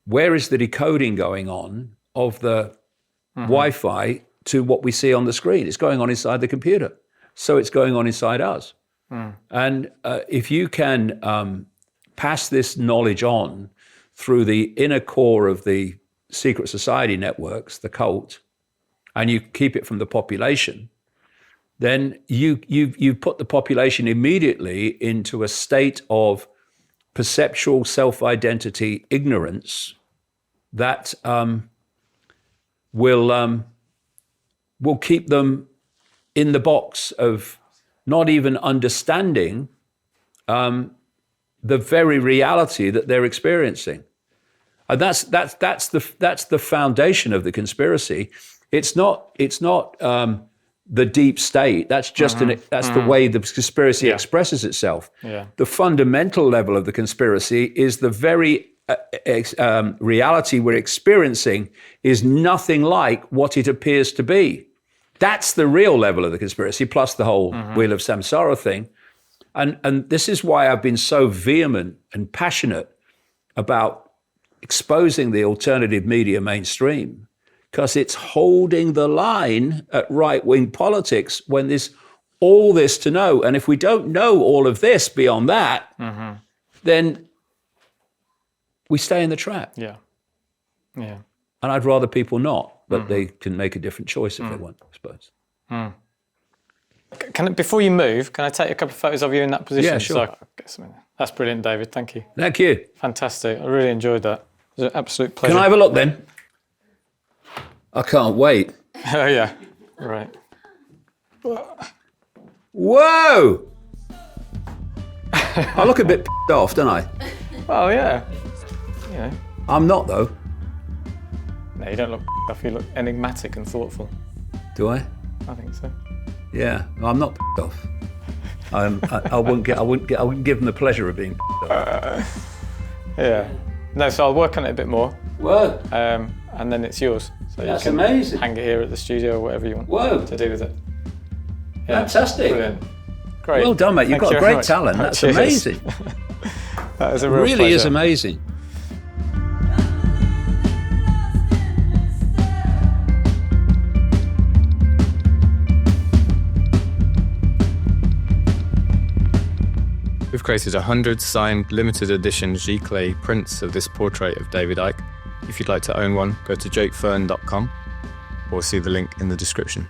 where is the decoding going on of the Wi-Fi to what we see on the screen? It's going on inside the computer. So it's going on inside us. And if you can pass this knowledge on through the inner core of the secret society networks, the cult, and you keep it from the population, then you put the population immediately into a state of perceptual self-identity ignorance that will keep them in the box of not even understanding the very reality that they're experiencing. And that's the foundation of the conspiracy. It's not the deep state. That's just the way the conspiracy expresses itself. Yeah. The fundamental level of the conspiracy is the very reality we're experiencing is nothing like what it appears to be. That's the real level of the conspiracy, plus the whole wheel of samsara thing. And this is why I've been so vehement and passionate about exposing the alternative media mainstream, because it's holding the line at right-wing politics when there's all this to know. And if we don't know all of this beyond that, then we stay in the trap. Yeah. Yeah. And I'd rather people not, but they can make a different choice if they want, I suppose. Before you move, can I take a couple of photos of you in that position? Yeah, sure. So I can get some in there. That's brilliant, David. Thank you. Thank you. Fantastic. I really enjoyed that. It was an absolute pleasure. Can I have a look then? I can't wait. Oh, yeah. Right. Whoa! I look a bit off, don't I? Oh, yeah. You know. I'm not, though. No, you don't look off. You look enigmatic and thoughtful. Do I? I think so. Yeah, I'm not off. I wouldn't give them the pleasure of being off. Yeah. No, so I'll work on it a bit more. Whoa. And then it's yours. So That's you can amazing. hang it here at the studio or whatever you want Whoa. to do with it. Yeah. Fantastic. Brilliant. Great. Well done, mate. You've Thank got you a very great much. talent. That's Cheers. amazing. That is a real Really pleasure. is amazing. We've created 100 signed limited edition Giclée prints of this portrait of David Icke. If you'd like to own one, go to jakefern.com or see the link in the description.